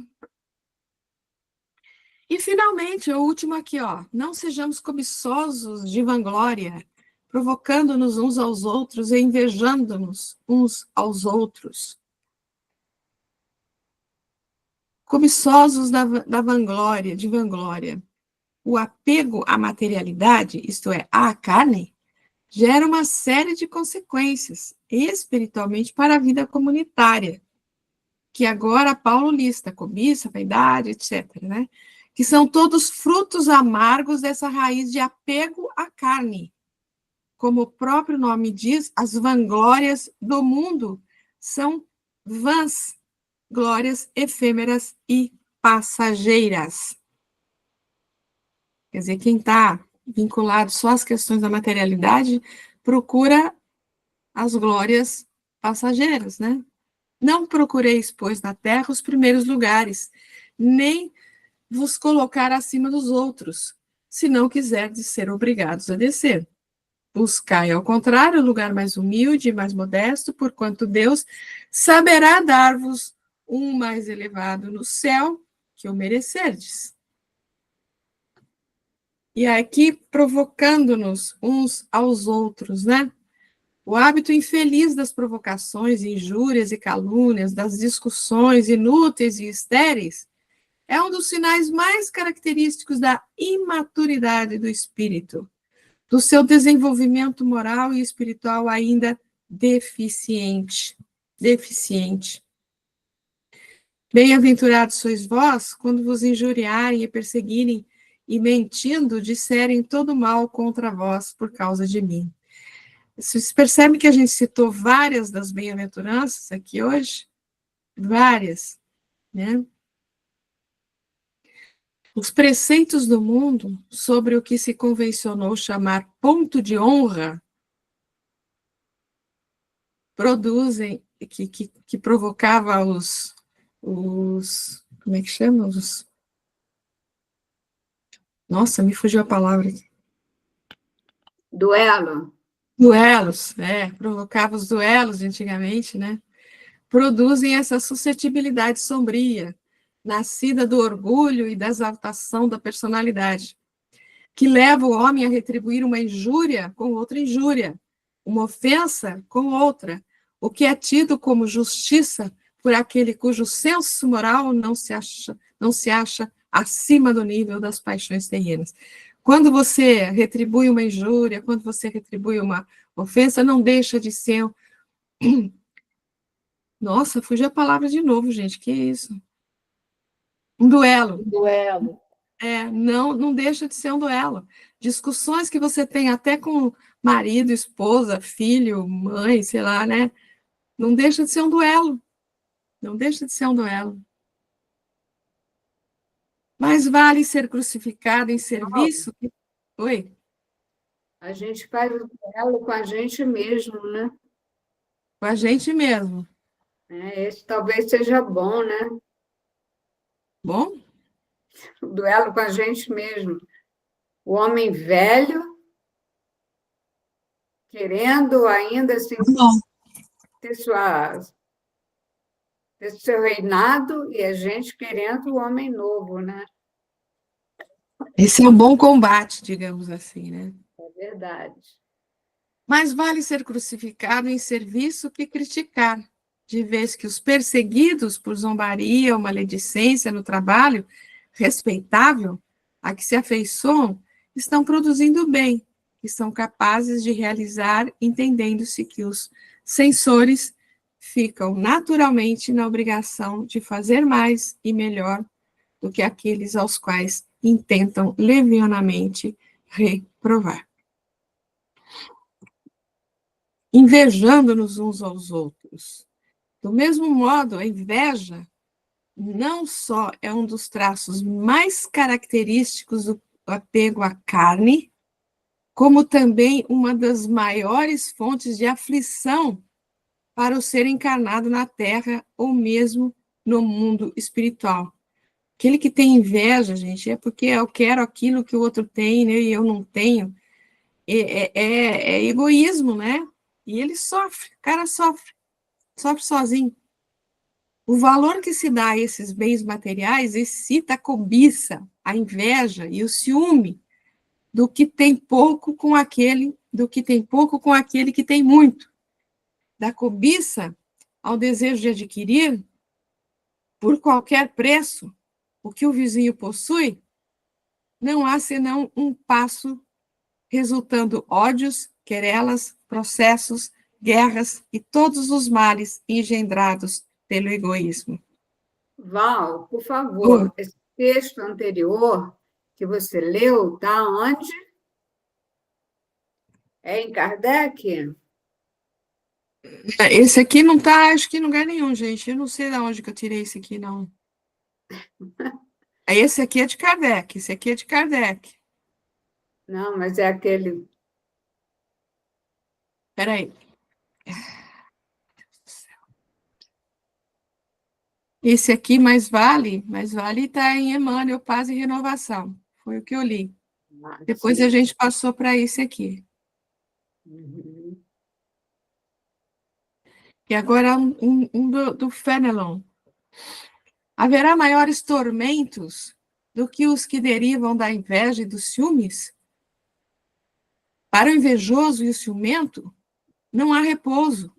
E, finalmente, o último aqui, ó. Não sejamos cobiçosos de vanglória, provocando-nos uns aos outros e invejando-nos uns aos outros. Cobiçosos da vanglória, de vanglória. O apego à materialidade, isto é, à carne, gera uma série de consequências, espiritualmente, para a vida comunitária, que agora Paulo lista, cobiça, vaidade, etc., né? Que são todos frutos amargos dessa raiz de apego à carne. Como o próprio nome diz, as vanglórias do mundo são vãs, glórias efêmeras e passageiras. Quer dizer, quem está vinculado só às questões da materialidade procura as glórias passageiras, né? Não procureis, pois, na terra os primeiros lugares, nem vos colocar acima dos outros, se não quiserdes ser obrigados a descer. Buscai, ao contrário, o lugar mais humilde e mais modesto, porquanto Deus saberá dar-vos um mais elevado no céu que o merecerdes. E aqui, provocando-nos uns aos outros, né? O hábito infeliz das provocações, injúrias e calúnias, das discussões inúteis e estéreis, é um dos sinais mais característicos da imaturidade do espírito, do seu desenvolvimento moral e espiritual ainda deficiente. Bem-aventurados sois vós, quando vos injuriarem e perseguirem e mentindo, disserem todo mal contra vós por causa de mim. Vocês percebem que a gente citou várias das bem-aventuranças aqui hoje? Várias, né? Os preceitos do mundo sobre o que se convencionou chamar ponto de honra produzem, que provocava os como é que chama? Nossa, me fugiu a palavra aqui. Duelos, provocava os duelos de antigamente, né? Produzem essa suscetibilidade sombria, nascida do orgulho e da exaltação da personalidade, que leva o homem a retribuir uma injúria com outra injúria, uma ofensa com outra, o que é tido como justiça por aquele cujo senso moral não se acha acima do nível das paixões terrenas. Quando você retribui uma injúria, quando você retribui uma ofensa, não deixa de ser... Nossa, fugiu a palavra de novo, gente, que isso? Um duelo. Um duelo. Não deixa de ser um duelo. Discussões que você tem até com marido, esposa, filho, mãe, sei lá, né? Não deixa de ser um duelo. Não deixa de ser um duelo. Mais vale ser crucificado em serviço... Oi? A gente faz o duelo com a gente mesmo, né? Com a gente mesmo. Esse talvez seja bom, né? Bom? O duelo com a gente mesmo. O homem velho, querendo ainda assim, Bom. ter seu reinado, e a gente querendo o homem novo, né? Esse é um bom combate, digamos assim, né? É verdade. Mais vale ser crucificado em serviço que criticar, de vez que os perseguidos por zombaria ou maledicência no trabalho respeitável a que se afeiçoam estão produzindo bem, e são capazes de realizar, entendendo-se que os censores ficam naturalmente na obrigação de fazer mais e melhor do que aqueles aos quais intentam levianamente reprovar. Invejando-nos uns aos outros. Do mesmo modo, a inveja não só é um dos traços mais característicos do apego à carne, como também uma das maiores fontes de aflição para o ser encarnado na Terra ou mesmo no mundo espiritual. Aquele que tem inveja, gente, é porque eu quero aquilo que o outro tem, né, e eu não tenho. É egoísmo, né? E ele sofre, o cara sofre sozinho. O valor que se dá a esses bens materiais excita a cobiça, a inveja e o ciúme do que tem pouco com aquele que tem muito. Da cobiça ao desejo de adquirir, por qualquer preço, o que o vizinho possui, não há senão um passo, resultando ódios, querelas, processos, guerras e todos os males engendrados pelo egoísmo. Val, por favor, esse texto anterior que você leu, está onde? É em Kardec? Esse aqui não está, acho que em lugar nenhum, gente. Eu não sei de onde que eu tirei esse aqui, não. Esse aqui é de Kardec, esse aqui é de Kardec. Não, mas é aquele... Espera aí. Esse aqui, mais vale está em Emmanuel, Paz e Renovação. Foi o que eu li. Depois a gente passou para esse aqui. Uhum. E agora do Fenelon. Haverá maiores tormentos do que os que derivam da inveja e dos ciúmes? Para o invejoso e o ciumento, não há repouso.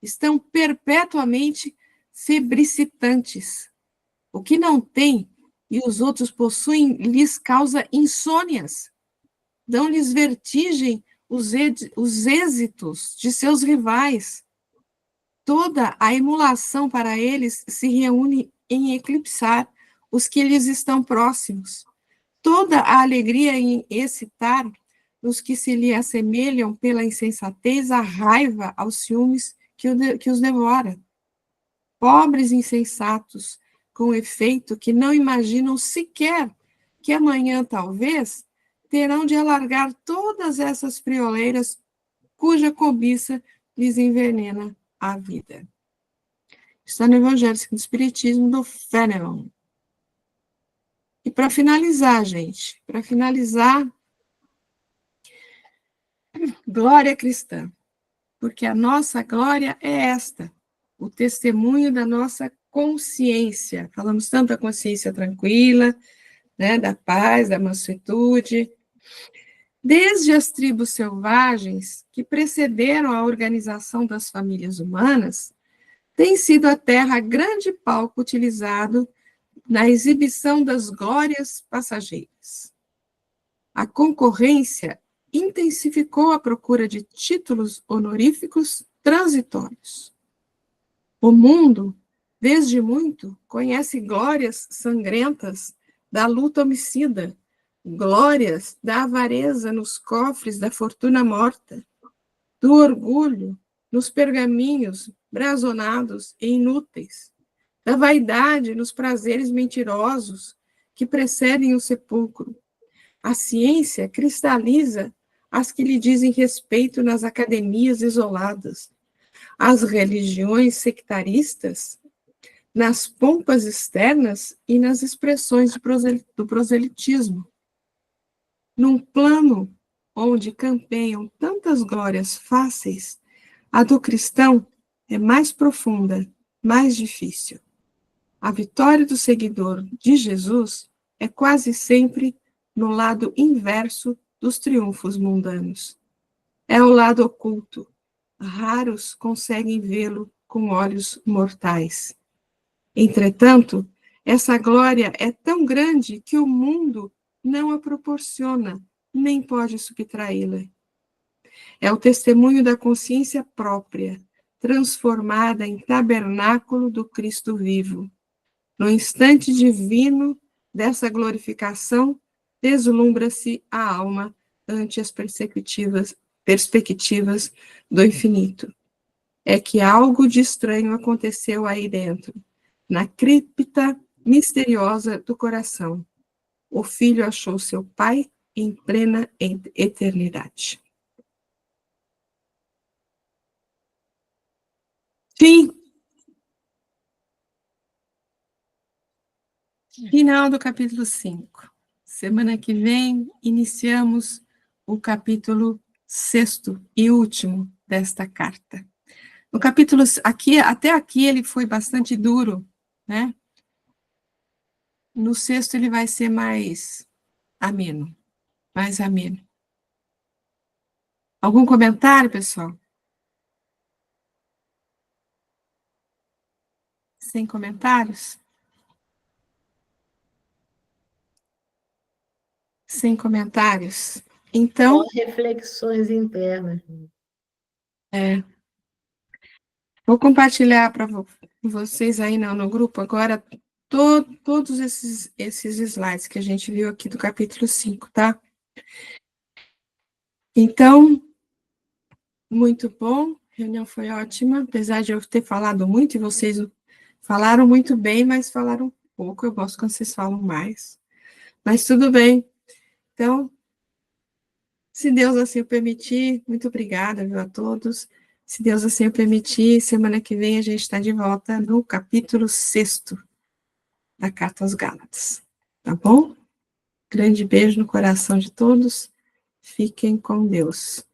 Estão perpetuamente febricitantes. O que não tem e os outros possuem lhes causa insônias. Dão-lhes vertigem os êxitos de seus rivais. Toda a emulação para eles se reúne em eclipsar os que lhes estão próximos. Toda a alegria em excitar os que se lhe assemelham pela insensatez, a raiva aos ciúmes que os devora. Pobres insensatos, com efeito que não imaginam sequer que amanhã, talvez, terão de alargar todas essas frioleiras cuja cobiça lhes envenena a vida. Está no Evangelho segundo o Espiritismo do Fenelon. E para finalizar, gente, glória cristã, porque a nossa glória é esta, o testemunho da nossa consciência. Falamos tanto da consciência tranquila, né, da paz, da mansuetude. Desde as tribos selvagens que precederam a organização das famílias humanas, tem sido a terra grande palco utilizado na exibição das glórias passageiras. A concorrência intensificou a procura de títulos honoríficos transitórios. O mundo, desde muito, conhece glórias sangrentas da luta homicida, glórias da avareza nos cofres da fortuna morta, do orgulho nos pergaminhos brazonados e inúteis, da vaidade nos prazeres mentirosos que precedem o sepulcro. A ciência cristaliza as que lhe dizem respeito nas academias isoladas. As religiões sectaristas nas pompas externas e nas expressões do proselitismo. Num plano onde campeiam tantas glórias fáceis, a do cristão é mais profunda, mais difícil. A vitória do seguidor de Jesus é quase sempre no lado inverso dos triunfos mundanos. É o lado oculto. Raros conseguem vê-lo com olhos mortais. Entretanto, essa glória é tão grande que o mundo não a proporciona, nem pode subtraí-la. É o testemunho da consciência própria, transformada em tabernáculo do Cristo vivo. No instante divino dessa glorificação, deslumbra-se a alma ante as perspectivas do infinito. É que algo de estranho aconteceu aí dentro, na cripta misteriosa do coração. O filho achou seu pai em plena eternidade. Fim. Final do capítulo 5. Semana que vem, iniciamos o capítulo 6º e último desta carta. No capítulo aqui, até aqui ele foi bastante duro, né? No 6º ele vai ser mais ameno, mais ameno. Algum comentário, pessoal? Sem comentários? Sem comentários? Então... Só reflexões internas. Vou compartilhar para vocês aí no grupo agora todos esses slides que a gente viu aqui do capítulo 5, tá? Então, muito bom, a reunião foi ótima, apesar de eu ter falado muito, e vocês falaram muito bem, mas falaram pouco, eu gosto quando vocês falam mais. Mas tudo bem. Então, se Deus assim o permitir, muito obrigada, viu, a todos. Se Deus assim o permitir, semana que vem a gente está de volta no capítulo 6º da Carta aos Gálatas. Tá bom? Grande beijo no coração de todos. Fiquem com Deus.